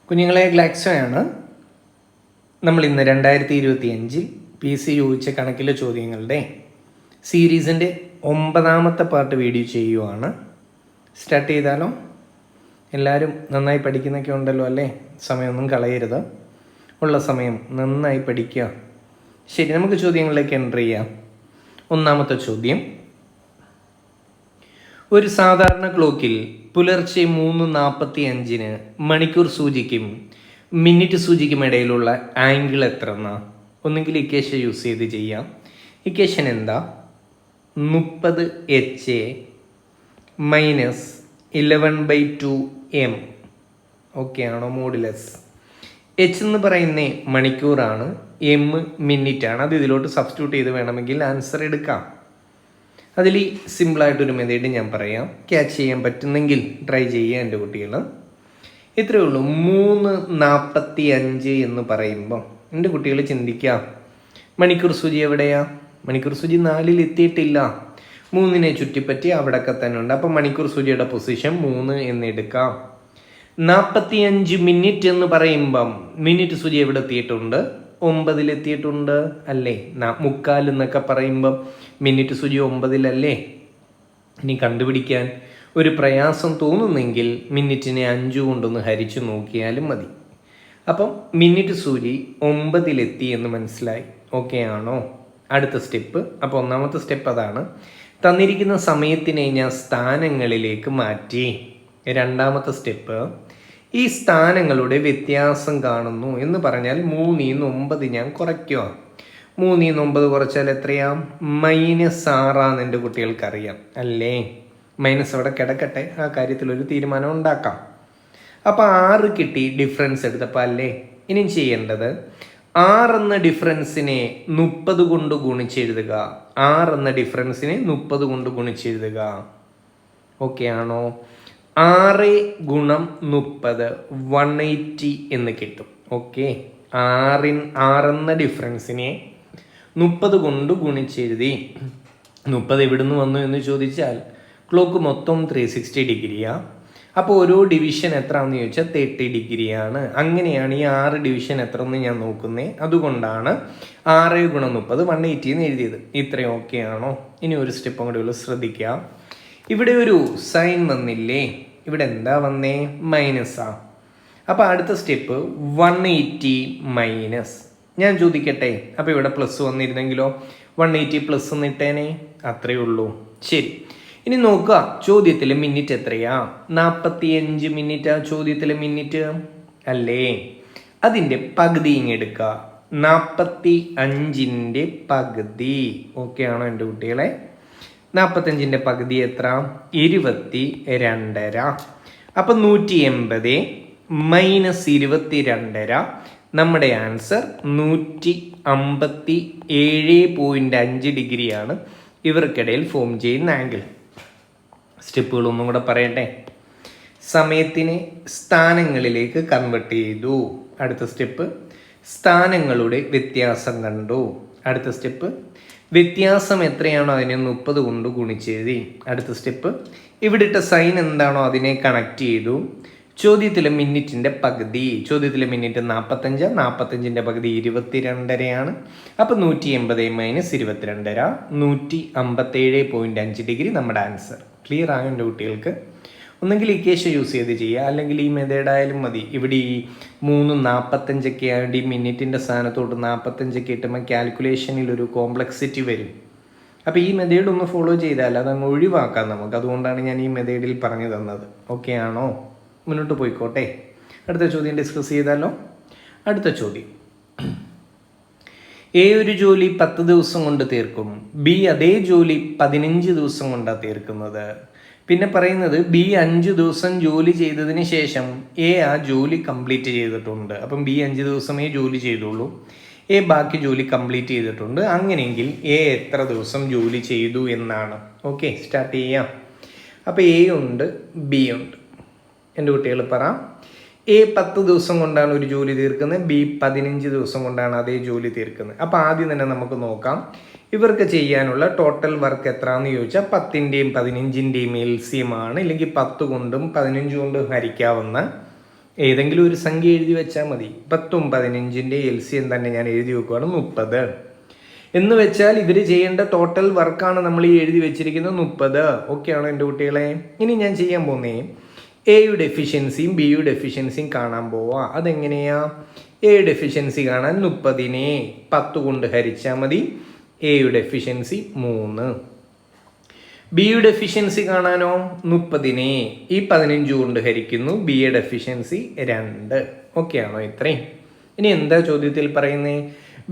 കുഞ്ഞുങ്ങളെ ഗ്ലാക്സോയാണ്. നമ്മൾ ഇന്ന് 2025 PC ചോദിച്ച കണക്കിലെ ചോദ്യങ്ങളുടെ സീരീസിൻ്റെ 9ാമത്തെ പാർട്ട് വീഡിയോ ചെയ്യുവാണ്. സ്റ്റാർട്ട് ചെയ്താലോ? എല്ലാവരും നന്നായി പഠിക്കുന്നൊക്കെ ഉണ്ടല്ലോ അല്ലേ? സമയമൊന്നും കളയരുത്, ഉള്ള സമയം നന്നായി പഠിക്കുക. ശരി, നമുക്ക് ചോദ്യങ്ങളിലേക്ക് എൻ്റർ ചെയ്യാം. 1ാമത്തെ ചോദ്യം: ഒരു സാധാരണ ക്ലോക്കിൽ പുലർച്ചെ 3:45 മണിക്കൂർ സൂചിക്കും മിനിറ്റ് സൂചിക്കും ഇടയിലുള്ള ആംഗിൾ എത്ര എന്നാ? ഒന്നുകിൽ ഇക്വേഷൻ യൂസ് ചെയ്ത് ചെയ്യാം. ഇക്വേഷൻ എന്താ? 30HA minus 11/2M. ഓക്കെ ആണോ? മോഡുലസ് എച്ച് എന്ന് പറയുന്ന മണിക്കൂറാണ്, എം മിനിറ്റാണ്. അത് ഇതിലോട്ട് സബ്സ്റ്റിറ്റ്യൂട്ട് ചെയ്ത് വേണമെങ്കിൽ ആൻസർ എടുക്കാം. അതിൽ സിമ്പിളായിട്ടൊരു മെത്തേഡ് ഞാൻ പറയാം, ക്യാച്ച് ചെയ്യാൻ പറ്റുന്നെങ്കിൽ ട്രൈ ചെയ്യുക എൻ്റെ കുട്ടികൾ. ഇത്രയേ ഉള്ളൂ. 3:45 എന്ന് പറയുമ്പം എൻ്റെ കുട്ടികൾ ചിന്തിക്കാം, മണിക്കൂർ സൂചി എവിടെയാ? മണിക്കൂർ സൂചി 4-ൽ എത്തിയിട്ടില്ല, 3-നെ ചുറ്റിപ്പറ്റി അവിടെയൊക്കെ തന്നെ ഉണ്ട്. അപ്പം മണിക്കൂർ സൂചിയുടെ പൊസിഷൻ 3 എന്നെടുക്കാം. 45 മിനിറ്റ് എന്ന് പറയുമ്പം മിനിറ്റ് സൂചി എവിടെ എത്തിയിട്ടുണ്ട്? 9-ൽ എത്തിയിട്ടുണ്ട് അല്ലേ? 3/4 എന്നൊക്കെ പറയുമ്പം മിനിറ്റ് സൂചി 9-ലല്ലേ? ഇനി കണ്ടുപിടിക്കാൻ ഒരു പ്രയാസം തോന്നുന്നെങ്കിൽ മിനിറ്റിനെ 5 കൊണ്ടൊന്ന് ഹരിച്ചു നോക്കിയാലും മതി. അപ്പം മിനിറ്റ് സൂചി 9-ലെത്തി എന്ന് മനസ്സിലായി. ഓക്കെ ആണോ? അടുത്ത സ്റ്റെപ്പ്. അപ്പോൾ 1ാമത്തെ സ്റ്റെപ്പ് അതാണ്. തന്നിരിക്കുന്ന സമയത്തിനെ ഞാൻ സ്ഥാനങ്ങളിലേക്ക് മാറ്റി. 2ാമത്തെ സ്റ്റെപ്പ്, ഈ സ്ഥാനങ്ങളുടെ വ്യത്യാസം കാണുന്നു എന്ന് പറഞ്ഞാൽ 3-9 ഞാൻ കുറയ്ക്കുക. 3-9 കുറച്ചാൽ എത്രയാ? -6 എൻ്റെ കുട്ടികൾക്കറിയാം അല്ലേ? മൈനസ് അവിടെ കിടക്കട്ടെ, ആ കാര്യത്തിലൊരു തീരുമാനം ഉണ്ടാക്കാം. അപ്പോൾ 6 കിട്ടി ഡിഫറൻസ് എടുത്തപ്പോൾ അല്ലേ? ഇനി ചെയ്യേണ്ടത് 6 എന്ന ഡിഫറൻസിനെ 30 കൊണ്ട് ഗുണിച്ചെഴുതുക. 6 എന്ന ഡിഫറൻസിനെ 30 കൊണ്ട് ഗുണിച്ചെഴുതുക. ഓക്കെ ആണോ? 6 ഗുണം 30 180 എന്ന് കിട്ടും. ഓക്കെ, 6 എന്ന ഡിഫറൻസിനെ 30 കൊണ്ട് ഗുണിച്ചെഴുതി. 30 എവിടുന്ന് വന്നു എന്ന് ചോദിച്ചാൽ ക്ലോക്ക് മൊത്തം 360 ഡിഗ്രിയാണ്. അപ്പോൾ ഓരോ ഡിവിഷൻ എത്രയാണെന്ന് ചോദിച്ചാൽ 30 ഡിഗ്രിയാണ്. അങ്ങനെയാണ് ഈ 6 ഡിവിഷൻ എത്ര എന്ന് ഞാൻ നോക്കുന്നത്. അതുകൊണ്ടാണ് 6 ഗുണം 30 180 എന്ന് എഴുതിയത്. ഇത്രയും ഓക്കെ ആണോ? ഇനി ഒരു സ്റ്റെപ്പ് കൂടെ ഉള്ളൂ, ശ്രദ്ധിക്കുക. ഇവിടെ ഒരു സൈൻ വന്നില്ലേ? ഇവിടെ എന്താ വന്നേ? മൈനസാ. അപ്പോൾ അടുത്ത സ്റ്റെപ്പ് 180 മൈനസ്. ഞാൻ ചോദിക്കട്ടെ, അപ്പോൾ ഇവിടെ പ്ലസ് വന്നിരുന്നെങ്കിലോ? 180 പ്ലസ് എന്നിട്ടേനെ. അത്രയേ ഉള്ളൂ. ശരി, ഇനി നോക്കുക, ചോദ്യത്തിലെ മിനിറ്റ് എത്രയാ? 45 മിനിറ്റാ ചോദ്യത്തിലെ മിനിറ്റ് അല്ലേ? അതിൻ്റെ പകുതി ഇങ്ങെടുക്കുക. 45ൻ്റെ പകുതി. ഓക്കെ ആണോ എൻ്റെ കുട്ടികളെ? 45ൻ്റെ പകുതി എത്ര? 22.5. അപ്പം 180 മൈനസ് 22.5. നമ്മുടെ ആൻസർ 157.5 ഡിഗ്രിയാണ് ഇവർക്കിടയിൽ ഫോം ചെയ്യുന്ന ആംഗിൾ. സ്റ്റെപ്പുകളൊന്നും കൂടെ പറയട്ടെ. സമയത്തിനെ സ്ഥാനങ്ങളിലേക്ക് കൺവെർട്ട് ചെയ്തു. അടുത്ത സ്റ്റെപ്പ്, സ്ഥാനങ്ങളുടെ വ്യത്യാസം കണ്ടു. അടുത്ത സ്റ്റെപ്പ്, വ്യത്യാസം എത്രയാണോ അതിനെ 30 കൊണ്ട് ഗുണിച്ചെഴുതി. അടുത്ത സ്റ്റെപ്പ്, ഇവിടുത്തെ സൈൻ എന്താണോ അതിനെ കണക്ട് ചെയ്തു. ചോദ്യത്തിലെ മിനിറ്റിൻ്റെ പകുതി, ചോദ്യത്തിലെ മിനിറ്റ് 45, 45ൻ്റെ പകുതി 22.5. അപ്പോൾ 180 മൈനസ് 22.5 157.5 ഡിഗ്രി നമ്മുടെ ആൻസർ. ക്ലിയർ ആയോ എൻ്റെ കുട്ടികൾക്ക്? ഒന്നെങ്കിൽ ഇക്വേഷൻ യൂസ് ചെയ്ത് ചെയ്യുക, അല്ലെങ്കിൽ ഈ മെത്തേഡായാലും മതി. ഇവിടെ ഈ 3:45 ആയതുകൊണ്ട് ഈ മിനിറ്റിൻ്റെ സ്ഥാനത്തോട്ട് 45 കിട്ടുമ്പോൾ കാൽക്കുലേഷനിൽ ഒരു കോംപ്ലക്സിറ്റി വരും. അപ്പോൾ ഈ മെത്തേഡ് ഒന്ന് ഫോളോ ചെയ്താൽ അതങ്ങ് ഒഴിവാക്കാം നമുക്ക്. അതുകൊണ്ടാണ് ഞാൻ ഈ മെത്തേഡിൽ പറഞ്ഞു തന്നത്. ഓക്കെ ആണോ? മുന്നോട്ട് പോയിക്കോട്ടെ. അടുത്ത ചോദ്യം ഡിസ്കസ് ചെയ്താലോ? അടുത്ത ചോദ്യം, എ ഒരു ജോലി 10 ദിവസം കൊണ്ട് തീർക്കും, ബി അതേ ജോലി 15 ദിവസം കൊണ്ടാണ് തീർക്കുന്നത്. പിന്നെ പറയുന്നത് ബി 5 ദിവസം ജോലി ചെയ്തതിന് ശേഷം എ ആ ജോലി കംപ്ലീറ്റ് ചെയ്തിട്ടുണ്ട്. അപ്പം ബി 5 ദിവസമേ ജോലി ചെയ്തുള്ളൂ, എ ബാക്കി ജോലി കംപ്ലീറ്റ് ചെയ്തിട്ടുണ്ട്. അങ്ങനെയെങ്കിൽ എ എത്ര ദിവസം ജോലി ചെയ്തു എന്നാണ്. ഓക്കെ, സ്റ്റാർട്ട് ചെയ്യാം. അപ്പോൾ എ ഉണ്ട്, ബി ഉണ്ട്. എൻ്റെ കുട്ടികൾ പറ. എ 10 ദിവസം കൊണ്ടാണ് ഒരു ജോലി തീർക്കുന്നത്, ബി 15 ദിവസം കൊണ്ടാണ് അതേ ജോലി തീർക്കുന്നത്. അപ്പോൾ ആദ്യം തന്നെ നമുക്ക് നോക്കാം ഇവർക്ക് ചെയ്യാനുള്ള ടോട്ടൽ വർക്ക് എത്രയാണെന്ന് ചോദിച്ചാൽ 10ൻ്റെയും 15ൻ്റെയും LCM ആണ്. ഇല്ലെങ്കിൽ 10 കൊണ്ടും 15 കൊണ്ടും ഹരിക്കാവുന്ന ഏതെങ്കിലും ഒരു സംഖ്യ എഴുതി വെച്ചാൽ മതി. 10ഉം 15ൻ്റെ LCM തന്നെ ഞാൻ എഴുതി വെക്കുകയാണ് 30 എന്ന് വെച്ചാൽ ഇവർ ചെയ്യേണ്ട ടോട്ടൽ വർക്കാണ് നമ്മൾ ഈ എഴുതി വെച്ചിരിക്കുന്നത് 30. ഓക്കെ ആണോ എൻ്റെ കുട്ടികളെ? ഇനി ഞാൻ ചെയ്യാൻ പോകുന്നേ എയുടെ എഫിഷ്യൻസിയും ബിയുടെ എഫിഷ്യൻസിയും കാണാൻ പോവാ. അതെങ്ങനെയാ? എയുടെ എഫിഷ്യൻസി കാണാൻ 30നെ 10 കൊണ്ട് ഹരിച്ചാൽ മതി. എയുടെ എഫിഷ്യൻസി 3. ബിയുടെ എഫിഷ്യൻസി കാണാനോ 30നെ ഈ 15 കൊണ്ട് ഹരിക്കുന്നു. ബിയുടെ എഫിഷ്യൻസി 2. ഓക്കെ ആണോ ഇത്രയും? ഇനി എന്താ ചോദ്യത്തിൽ പറയുന്നേ?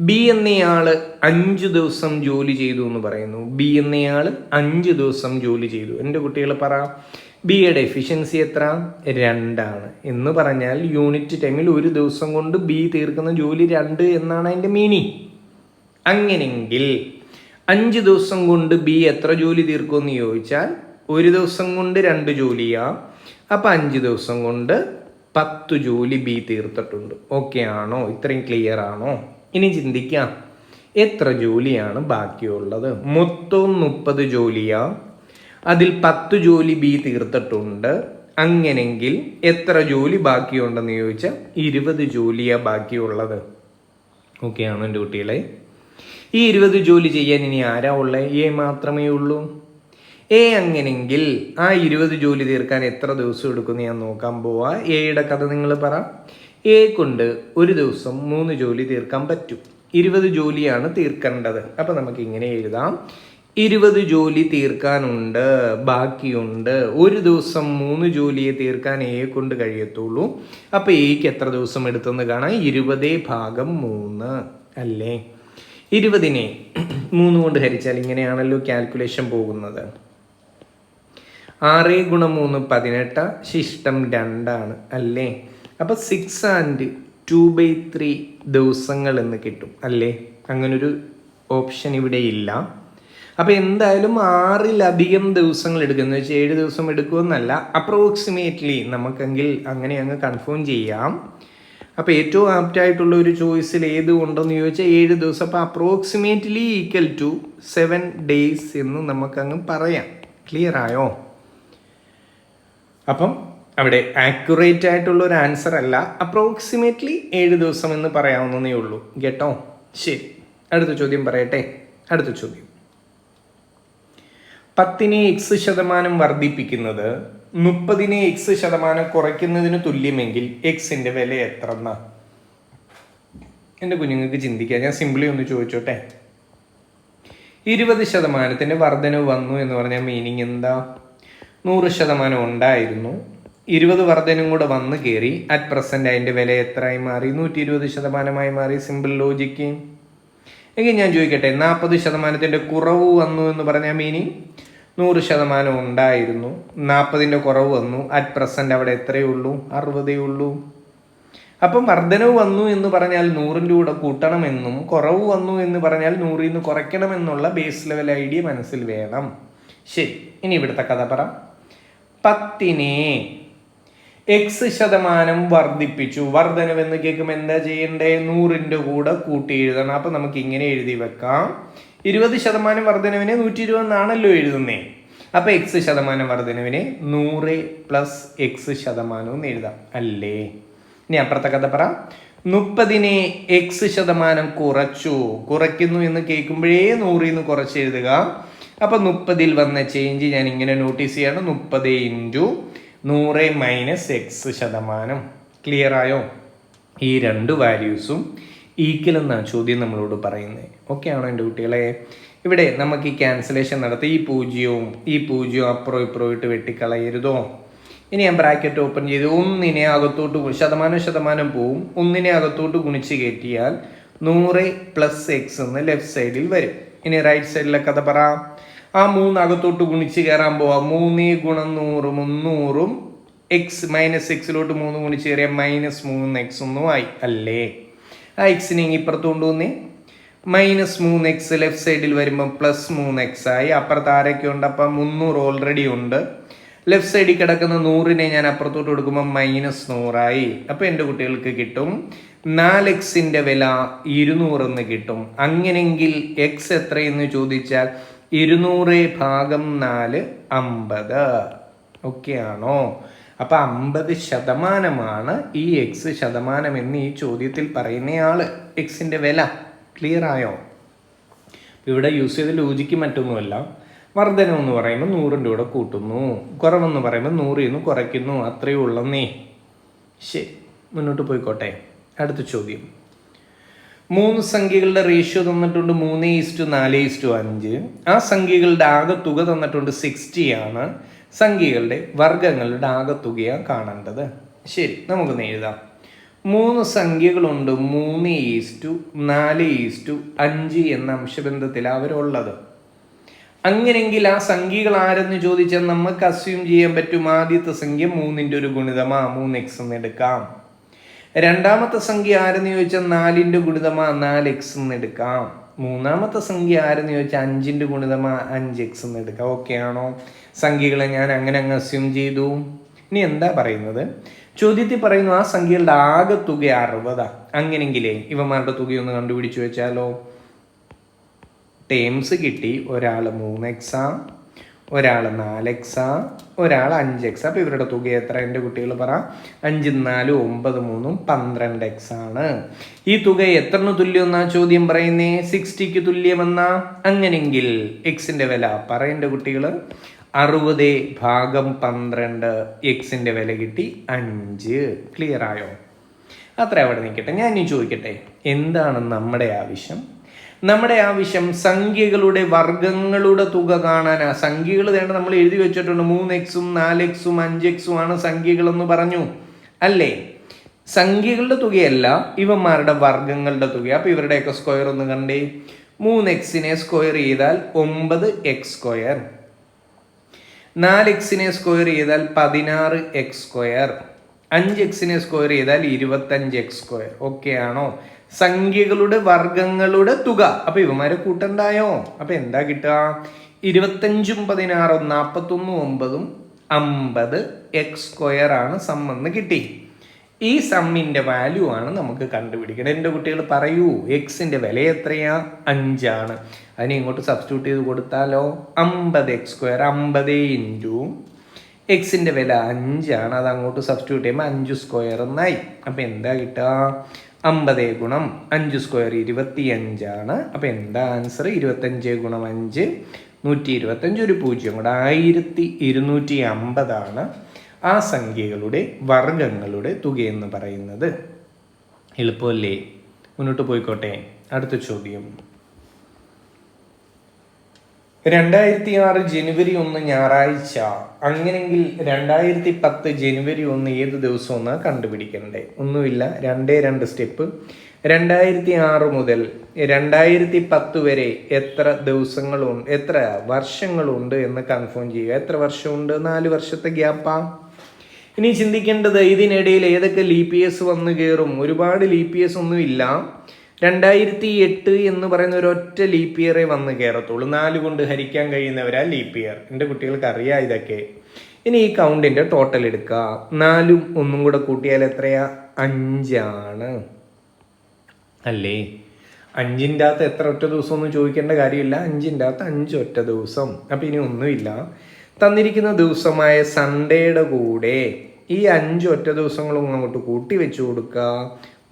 ബി എന്നയാള് 5 ദിവസം ജോലി ചെയ്തു എന്ന് പറയുന്നു. ബി എന്നയാള് 5 ദിവസം ജോലി ചെയ്തു. എൻ്റെ കുട്ടികൾ പറ, ബിയുടെ എഫിഷ്യൻസി എത്ര? 2 എന്ന് പറഞ്ഞാൽ യൂണിറ്റ് ടൈമിൽ ഒരു ദിവസം കൊണ്ട് ബി തീർക്കുന്ന ജോലി 2 എന്നാണ് അതിൻ്റെ മീനിങ്. അങ്ങനെങ്കിൽ 5 ദിവസം കൊണ്ട് ബി എത്ര ജോലി തീർക്കുമെന്ന് ചോദിച്ചാൽ ഒരു ദിവസം കൊണ്ട് 2 ജോലിയാ. അപ്പം 5 ദിവസം കൊണ്ട് 10 ജോലി ബി തീർത്തിട്ടുണ്ട്. ഓക്കെ ആണോ? ഇത്രയും ക്ലിയർ ആണോ? ഇനി ചിന്തിക്കാം, എത്ര ജോലിയാണ് ബാക്കിയുള്ളത്? മൊത്തം 30 ജോലിയാ. അതിൽ 10 ജോലി ബി തീർത്തിട്ടുണ്ട്. അങ്ങനെങ്കിൽ എത്ര ജോലി ബാക്കിയുണ്ടെന്ന് ചോദിച്ചാൽ 20 ജോലിയാ ബാക്കിയുള്ളത്. ഓക്കെ ആണോ എൻ്റെ കുട്ടികളെ? ഈ 20 ജോലി ചെയ്യാൻ ഇനി ആരാ ഉള്ളത്? എ മാത്രമേ ഉള്ളൂ. എ അങ്ങനെങ്കിൽ ആ 20 ജോലി തീർക്കാൻ എത്ര ദിവസം എടുക്കുമെന്ന് ഞാൻ നോക്കാൻ പോവാ. എയുടെ കഥ നിങ്ങൾ പറ. എ കൊണ്ട് ഒരു ദിവസം 3 ജോലി തീർക്കാൻ പറ്റും. 20 ജോലിയാണ് തീർക്കേണ്ടത്. അപ്പം നമുക്ക് ഇങ്ങനെ എഴുതാം, 20 ജോലി തീർക്കാനുണ്ട്, ബാക്കിയുണ്ട്. ഒരു ദിവസം 3 ജോലിയെ തീർക്കാൻ എയെ കൊണ്ട് കഴിയത്തുള്ളൂ. അപ്പം എക്ക് എത്ര ദിവസം എടുത്തെന്ന് കാണാം. 20/3 അല്ലേ? 20നെ 3 കൊണ്ട് ഹരിച്ചാൽ ഇങ്ങനെയാണല്ലോ കാൽക്കുലേഷൻ പോകുന്നത്. 6 × 3 18, ശിഷ്ടം 2 അല്ലേ? അപ്പം 6 and 2/3 ദിവസങ്ങൾ എന്ന് കിട്ടും അല്ലേ? അങ്ങനൊരു ഓപ്ഷൻ ഇവിടെ ഇല്ല. അപ്പം എന്തായാലും 6-ലധികം ദിവസങ്ങൾ എടുക്കുമെന്ന് വെച്ചാൽ 7 ദിവസം എടുക്കുമെന്നല്ല, അപ്രോക്സിമേറ്റ്ലി നമുക്കെങ്കിൽ അങ്ങനെ അങ്ങ് കൺഫേം ചെയ്യാം. അപ്പോൾ ഏറ്റവും ആപ്റ്റായിട്ടുള്ള ഒരു ചോയ്സിൽ ഏത് ഉണ്ടെന്ന് ചോദിച്ചാൽ 7 ദിവസം. അപ്പോൾ അപ്രോക്സിമേറ്റ്ലി ഈക്വൽ ടു 7 days എന്ന് നമുക്കങ്ങ് പറയാം. ക്ലിയർ ആയോ? അപ്പം അവിടെ ആക്യുറേറ്റ് ആയിട്ടുള്ള ഒരു ആൻസർ അല്ല, അപ്രോക്സിമേറ്റ്ലി 7 ദിവസം എന്ന് പറയാവുന്നതേ ഉള്ളൂ. കേട്ടോ? ശരി, അടുത്ത ചോദ്യം പറയട്ടെ. അടുത്ത ചോദ്യം, 10നെ x% വർദ്ധിപ്പിക്കുന്നത് 30നെ x% കുറയ്ക്കുന്നതിന് തുല്യമെങ്കിൽ എക്സിന്റെ വില എത്ര എന്നാ? എൻ്റെ കുഞ്ഞുങ്ങൾക്ക് ചിന്തിക്കാം. ഞാൻ സിമ്പിളി ഒന്ന് ചോദിച്ചോട്ടെ. 20% വർധനവ് വന്നു എന്ന് പറഞ്ഞാൽ മീനിങ് എന്താ? 100% ഉണ്ടായിരുന്നു, 20 വർധനവും കൂടെ വന്ന് കയറി. അറ്റ് പ്രസന്റ് അതിൻ്റെ വില എത്രയായി മാറി? 120% മാറി. Simple logic. എങ്കിൽ ഞാൻ ചോദിക്കട്ടെ, 40% കുറവ് വന്നു എന്ന് പറഞ്ഞാൽ മീനിങ് 100% ഉണ്ടായിരുന്നു, 40ൻ്റെ കുറവ് വന്നു. അറ്റ് പ്രസന്റ് അവിടെ എത്രയേ ഉള്ളൂ? 60 ഉള്ളൂ. അപ്പം വർധനവ് വന്നു എന്ന് പറഞ്ഞാൽ 100ൻ്റെ കൂടെ കൂട്ടണമെന്നും കുറവ് വന്നു എന്ന് പറഞ്ഞാൽ 100ൽ നിന്ന് കുറയ്ക്കണമെന്നുള്ള ബേസ് ലെവൽ ഐഡിയ മനസ്സിൽ വേണം. ശരി, ഇനി ഇവിടുത്തെ കഥ പറ. 10നെ x% വർദ്ധിപ്പിച്ചു. വർധനവ് എന്ന് കേൾക്കുമ്പോൾ എന്താ ചെയ്യണ്ടേ? 100ൻ്റെ കൂടെ കൂട്ടി എഴുതണം. അപ്പം നമുക്ക് ഇങ്ങനെ എഴുതി വെക്കാം, 20% വർധനവിനെ 120 എന്നാണല്ലോ എഴുതുന്നേ. അപ്പം x% വർധനവിനെ 100 + x% എന്ന് എഴുതാം അല്ലേ? ഇനി അപ്പുറത്തെ കഥ പറ. 30നെ x% കുറയ്ക്കുന്നു എന്ന് കേൾക്കുമ്പോഴേ 100ൽ നിന്ന് കുറച്ച് എഴുതുക. അപ്പം 30ൽ വന്ന ചേഞ്ച് ഞാൻ ഇങ്ങനെ നോട്ടീസ് ചെയ്യാണ്, 30 × 100 - x%. ക്ലിയർ ആയോ? ഈ 2 വാല്യൂസും ഈക്വൽ എന്നാണ് ചോദ്യം നമ്മളോട് പറയുന്നത്. ഓക്കെ ആണോ എൻ്റെ കുട്ടികളെ? ഇവിടെ നമുക്ക് ഈ ക്യാൻസലേഷൻ നടത്തി ഈ പൂജ്യവും അപ്പുറം ഇപ്പുറം ഇട്ട് വെട്ടിക്കളയരുതോ? ഇനി ഞാൻ ബ്രാക്കറ്റ് ഓപ്പൺ ചെയ്ത് 1നെ അകത്തോട്ട് ശതമാനം പോവും. 1നെ അകത്തോട്ട് ഗുണിച്ച് കയറ്റിയാൽ 100 + x എന്ന് ലെഫ്റ്റ് സൈഡിൽ വരും. ഇനി റൈറ്റ് സൈഡിലെ കഥ പറ. ആ 3 അകത്തോട്ട് ഗുണിച്ച് കയറാൻ പോവാം. 3 × 100 300ഉം -x-ലോട്ട് 3 ഗുണിച്ച് കയറിയാൽ -3x ഒന്നും ആയി അല്ലേ? ആ എക്സിനെ ഇപ്പുറത്ത് കൊണ്ടുവന്നേ. -3x ലെഫ്റ്റ് സൈഡിൽ വരുമ്പോൾ +3x ആയി. അപ്പുറത്ത് ആരൊക്കെ ഉണ്ട്? അപ്പം 300 ഓൾറെഡി ഉണ്ട്. ലെഫ്റ്റ് സൈഡിൽ കിടക്കുന്ന 100നെ ഞാൻ അപ്പുറത്തോട്ട് കൊടുക്കുമ്പോൾ -100 ആയി. അപ്പം എൻ്റെ കുട്ടികൾക്ക് കിട്ടും 4x വില 200 എന്ന് കിട്ടും. അങ്ങനെങ്കിൽ x എത്രയെന്ന് ചോദിച്ചാൽ 200/4 50. ഓക്കെ ആണോ? അപ്പം 50% ഈ എക്സ് ശതമാനം എന്ന് ഈ ചോദ്യത്തിൽ പറയുന്നയാള് എക്സിൻ്റെ വില. ക്ലിയർ ആയോ? ഇവിടെ യൂസ് ചെയ്ത ലോജിക്ക് മറ്റൊന്നുമല്ല. വർധനം എന്ന് പറയുമ്പോൾ 100ൻ്റെ കൂടെ കൂട്ടുന്നു, കുറവെന്ന് പറയുമ്പോൾ 100 നിന്ന് കുറയ്ക്കുന്നു, അത്രയേ ഉള്ളന്നേ. ശരി, മുന്നോട്ട് പോയിക്കോട്ടെ. അടുത്ത ചോദ്യം. 3 സംഖ്യകളുടെ റേഷ്യോ തന്നിട്ടുണ്ട് 3:4:5. ആ സംഖ്യകളുടെ ആകെത്തുക തന്നിട്ടുണ്ട് 60 ആണ്. സംഖ്യകളുടെ വർഗങ്ങളുടെ ആകെത്തുകയാണ് കാണേണ്ടത്. ശരി, നമുക്കൊന്ന് എഴുതാം. 3 സംഖ്യകളുണ്ട് 3:4:5 എന്ന അംശബന്ധത്തിലാണ് അവരുള്ളത്. അങ്ങനെങ്കിൽ ആ സംഖ്യകൾ ആരെന്ന് ചോദിച്ചാൽ നമുക്ക് അസ്യൂം ചെയ്യാൻ പറ്റും ആദ്യത്തെ സംഖ്യ 3ൻ്റെ ഒരു ഗുണിതമാ, 3x എന്ന് എടുക്കാം. രണ്ടാമത്തെ സംഖ്യ ആരെന്ന് ചോദിച്ചാൽ 4ൻ്റെ ഗുണിതമാ, 4x എന്ന് എടുക്കാം. മൂന്നാമത്തെ സംഖ്യ ആരെന്ന് ചോദിച്ചാൽ 5ൻ്റെ ഗുണിതമാ, 5x എന്ന് എടുക്കാം. ഓക്കെ ആണോ? സംഖ്യകളെ ഞാൻ അങ്ങനെ അങ്ങ് അസ്യൂം ചെയ്തു. ഇനി എന്താ പറയുന്നത്? ചോദ്യത്തിൽ പറയുന്നു ആ സംഖ്യകളുടെ ആകെ തുക 60. അങ്ങനെങ്കിലേ ഇവന്മാരുടെ തുകയൊന്ന് കണ്ടുപിടിച്ചു വെച്ചാലോ. ടേംസ് കിട്ടി. ഒരാൾ 3x, ഒരാൾ 4x, ഒരാൾ 5x. അപ്പോൾ ഇവരുടെ തുക എത്ര? എൻ്റെ കുട്ടികൾ പറ. 5 4 9 3 12x ആണ്. ഈ തുക എത്രന് തുല്യം എന്നാ ചോദ്യം പറയുന്നേ? 60ക്ക് തുല്യമെന്നാ. അങ്ങനെങ്കിൽ എക്സിൻ്റെ വില പറയേണ്ട കുട്ടികൾ 60/12. എക്സിൻ്റെ വില കിട്ടി 5. ക്ലിയർ ആയോ? അത്ര അവിടെ നിൽക്കട്ടെ. ഞാൻ ഇനി ചോദിക്കട്ടെ, എന്താണ് നമ്മുടെ ആവശ്യം? നമ്മുടെ ആവശ്യം സംഖ്യകളുടെ വർഗങ്ങളുടെ തുക കാണാനാ. സംഖ്യകൾ വേണ്ട നമ്മൾ എഴുതി വെച്ചിട്ടുണ്ട്. 3x 4x 5x ആണ് സംഖ്യകളെന്ന് പറഞ്ഞു അല്ലേ? സംഖ്യകളുടെ തുകയല്ല, ഇവന്മാരുടെ വർഗങ്ങളുടെ തുക. അപ്പൊ ഇവരുടെയൊക്കെ സ്ക്വയർ ഒന്ന് കണ്ടേ. 3x-നെ സ്ക്വയർ ചെയ്താൽ 9x², 4x-നെ സ്ക്വയർ ചെയ്താൽ 16x², 5x-നെ സ്ക്വയർ ചെയ്താൽ 25x². ഓക്കെ ആണോ? സംഖ്യകളുടെ വർഗങ്ങളുടെ തുക. അപ്പൊ ഇവന്മാരെ കൂട്ടണ്ടായോ? അപ്പൊ എന്താ കിട്ടുക? 25 16 41 9 50x² ആണ് സമ്മെന്ന് കിട്ടി. ഈ സമ്മിന്റെ വാല്യൂ ആണ് നമുക്ക് കണ്ടുപിടിക്കണം. എൻ്റെ കുട്ടികൾ പറയൂ, എക്സിന്റെ വില എത്രയാ? 5 ആണ്. അതിനെ ഇങ്ങോട്ട് സബ്സ്റ്റിറ്റ്യൂട്ട് ചെയ്ത് കൊടുത്താലോ? 50x², 50 ഇൻറ്റു എക്സിന്റെ വില 5 ആണ്. അത് അങ്ങോട്ട് സബ്സ്റ്റിറ്റ്യൂട്ട് ചെയ്യുമ്പോൾ 5² എന്നായി. അപ്പൊ എന്താ കിട്ടുക? 50 ഗുണം 5² 25 ആണ്. അപ്പം എന്താ ആൻസർ? 25 ഗുണം 5 125, ഒരു 0 കൂടെ 1250 ആണ് ആ സംഖ്യകളുടെ വർഗങ്ങളുടെ തുകയെന്ന് പറയുന്നത്. എളുപ്പമല്ലേ? മുന്നോട്ട് പോയിക്കോട്ടെ. അടുത്ത ചോദ്യം. 2006 ജനുവരി 1 ഞായറാഴ്ച. അങ്ങനെങ്കിൽ 2010 ജനുവരി 1 ഏത് ദിവസമെന്ന് കണ്ടുപിടിക്കണ്ടേ? ഒന്നുമില്ല, 2 സ്റ്റെപ്പ്. 2006 മുതൽ 2010 വരെ എത്ര ദിവസങ്ങളുണ്ട്, എത്ര വർഷങ്ങളുണ്ട് എന്ന് കൺഫേം ചെയ്യുക. എത്ര വർഷമുണ്ട്? 4 വർഷത്തെ ഗ്യാപ്പാ. ഇനി ചിന്തിക്കേണ്ടത് ഇതിനിടയിൽ ഏതൊക്കെ ലീപ് ഇയേഴ്സ് വന്നു കയറും. ഒരുപാട് ലീപ് ഇയേഴ്സ് ഒന്നും ഇല്ല. 2008 എന്ന് പറയുന്ന ഒരൊറ്റ ലീപ് ഇയറേ വന്ന് കയറത്തുള്ളൂ. 4 കൊണ്ട് ഹരിക്കാൻ കഴിയുന്നവരാ ലീപ് ഇയർ. എൻ്റെ കുട്ടികൾക്ക് അറിയാം ഇതൊക്കെ. ഇനി ഈ കൗണ്ടിൻ്റെ ടോട്ടൽ എടുക്കുക. 4ഉം 1ഉം കൂടെ കൂട്ടിയാൽ എത്രയാ? 5 ആണ് അല്ലേ? 5ൻ്റെ അകത്ത് എത്ര ഒറ്റ ദിവസം ഒന്നും ചോദിക്കേണ്ട കാര്യമില്ല. 5ൻ്റെ അകത്ത് 5 ഒറ്റ ദിവസം. അപ്പം ഇനി ഒന്നുമില്ല. തന്നിരിക്കുന്ന ദിവസമായ സൺഡേയുടെ കൂടെ ഈ 5 ഒറ്റ ദിവസങ്ങളും അങ്ങോട്ട് കൂട്ടി വെച്ച് കൊടുക്കുക.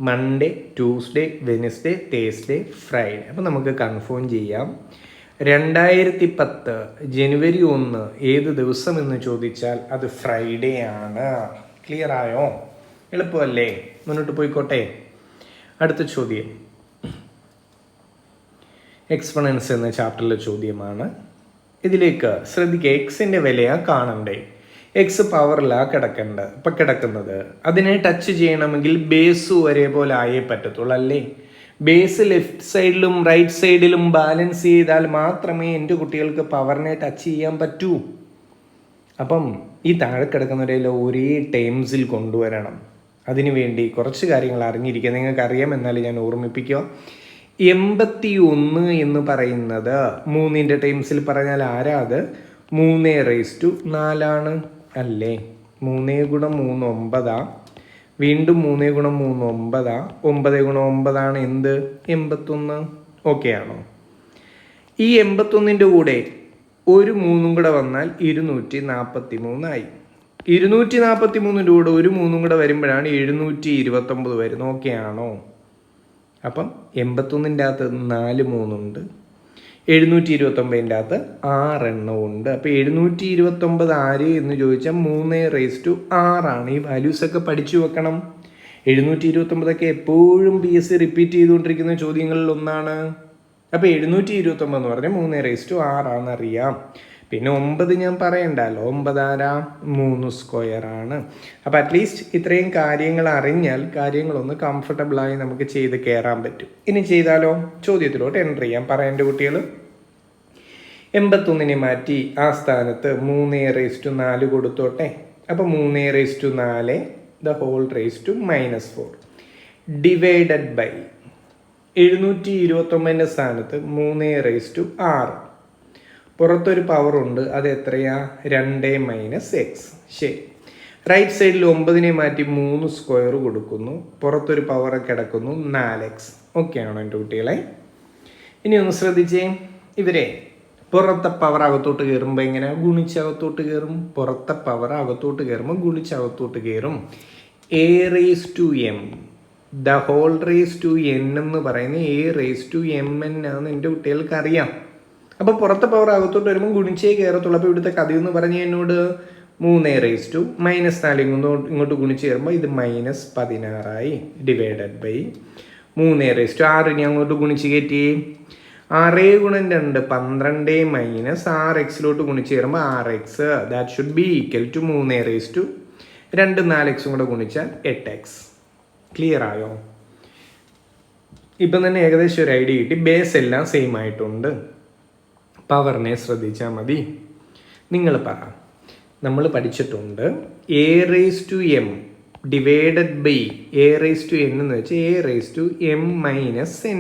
Monday, Tuesday, Wednesday, Thursday, Friday. അപ്പം നമുക്ക് കൺഫേം ചെയ്യാം. 2010 ജനുവരി 1 ഏത് ദിവസം എന്ന് ചോദിച്ചാൽ അത് ഫ്രൈഡേ ആണ്. ക്ലിയർ ആയോ? എളുപ്പമല്ലേ? മുന്നോട്ട് പോയിക്കോട്ടെ. അടുത്ത ചോദ്യം എക്സ്പൊണൻസ് എന്ന ചാപ്റ്ററിലെ ചോദ്യമാണ്. ഇതിലേക്ക് ശ്രദ്ധിക്കുക. എക്സിൻ്റെ വിലയാ കാണണ്ടേ. എക്സ് പവറിലാണ് കിടക്കുന്നത്. അതിനെ ടച്ച് ചെയ്യണമെങ്കിൽ ബേസ് ഒരേപോലെ ആയേ പറ്റത്തുള്ളൂ അല്ലേ? ബേസ് ലെഫ്റ്റ് സൈഡിലും റൈറ്റ് സൈഡിലും ബാലൻസ് ചെയ്താൽ മാത്രമേ എൻ്റെ കുട്ടികൾക്ക് പവറിനെ ടച്ച് ചെയ്യാൻ പറ്റൂ. അപ്പം ഈ താഴെ കിടക്കുന്നവരെല്ലാം ഒരേ ടേംസിൽ കൊണ്ടുവരണം. അതിനുവേണ്ടി കുറച്ച് കാര്യങ്ങൾ അറിഞ്ഞിരിക്കുക. നിങ്ങൾക്ക് അറിയാം, എന്നാലും ഞാൻ ഓർമ്മിപ്പിക്കുക. 81 എന്ന് പറയുന്നത് 3ൻ്റെ ടേംസിൽ പറഞ്ഞാൽ ആരാ അത്? 3⁴ അല്ലേ? 3 ഗുണം 3 9. വീണ്ടും 3 ഗുണം 3 9. 9 ഗുണം 9 എന്ത്? 81. ഓക്കെ ആണോ? ഈ 81ൻ്റെ കൂടെ ഒരു 3ഉം കൂടെ വന്നാൽ 243 ആയി. 243 കൂടെ ഒരു 3 കൂടെ വരുമ്പോഴാണ് 729 വരുന്നത്. ഓക്കെ ആണോ? അപ്പം 81ൻ്റെ അകത്ത് 4 3 729ൻ്റെ അകത്ത് 6 എണ്ണമുണ്ട്. അപ്പോൾ 729 ആര് എന്ന് ചോദിച്ചാൽ 3/6 ഈ വാല്യൂസ് ഒക്കെ പഠിച്ചു വെക്കണം. 729 എപ്പോഴും PSC റിപ്പീറ്റ് ചെയ്തുകൊണ്ടിരിക്കുന്ന ചോദ്യങ്ങളിൽ ഒന്നാണ്. അപ്പോൾ 729 എന്ന് പറഞ്ഞാൽ 3/6 അറിയാം. പിന്നെ 9 ഞാൻ പറയണ്ടല്ലോ, 9 ആരാ? 3 സ്ക്വയറാണ്. അപ്പോൾ അറ്റ്ലീസ്റ്റ് ഇത്രയും കാര്യങ്ങൾ അറിഞ്ഞാൽ കാര്യങ്ങളൊന്ന് കംഫർട്ടബിളായി നമുക്ക് ചെയ്ത് കയറാൻ പറ്റും. ഇനി ചെയ്താലോ? ചോദ്യത്തിലോട്ട് എൻ്റർ ചെയ്യാം. പറയേണ്ട കുട്ടികൾ 81നെ മാറ്റി ആ സ്ഥാനത്ത് 3/4 കൊടുത്തോട്ടെ. അപ്പോൾ 3/4 (4) ഡിവൈഡഡ് ബൈ 729ൻ്റെ സ്ഥാനത്ത് 3/6. പുറത്തൊരു പവർ ഉണ്ട്, അത് എത്രയാ? 2 - x. ശരി. റൈറ്റ് സൈഡിൽ 9നെ മാറ്റി 3 സ്ക്വയർ കൊടുക്കുന്നു. പുറത്തൊരു പവർ കിടക്കുന്നു 4x. ഓക്കെ ആണോ എൻ്റെ കുട്ടികളെ? ഇനി ഒന്ന് ശ്രദ്ധിച്ചേ. ഇവരെ പുറത്തെ പവർ അകത്തോട്ട് കയറുമ്പോൾ എങ്ങനെ? ഗുണിച്ചകത്തോട്ട് കയറും. പുറത്തെ പവർ അകത്തോട്ട് കയറുമ്പോൾ ഗുണിച്ചകത്തോട്ട് കയറും. a⁻m എന്ന് പറയുന്നത് a⁻mn ആണെന്ന് എൻ്റെ കുട്ടികൾക്ക് അറിയാം. അപ്പോൾ പുറത്തെ പവർ അകത്തോട്ട് വരുമ്പോൾ ഗുണിച്ചേ കയറത്തുള്ളൂ. അപ്പോൾ ഇവിടുത്തെ കഥയെന്ന് പറഞ്ഞ് എന്നോട് 3 - ഇങ്ങോട്ട് ഗുണിച്ച് കയറുമ്പോൾ ഇത് -16 ഡിവൈഡഡ് ബൈ 3 ഇനി അങ്ങോട്ട് ഗുണിച്ച് കയറ്റി 6 × 2 12 -6x ഗുണിച്ച് കയറുമ്പോൾ 6x. That should be equal to 3 2 4x കൂടെ ഗുണിച്ചാൽ 8x. ക്ലിയർ ആയോ? ഇപ്പം തന്നെ ഏകദേശം ഒരു ഐഡിയ കിട്ടി. ബേസ് എല്ലാം സെയിം ആയിട്ടുണ്ട്. പവറിനെ ശ്രദ്ധിച്ചാൽ മതി. നിങ്ങൾ പറ, നമ്മൾ പഠിച്ചിട്ടുണ്ട് a⁻m ഡിവൈഡഡ് ബൈ a⁻n എന്ന് വെച്ചാൽ a⁻m - n.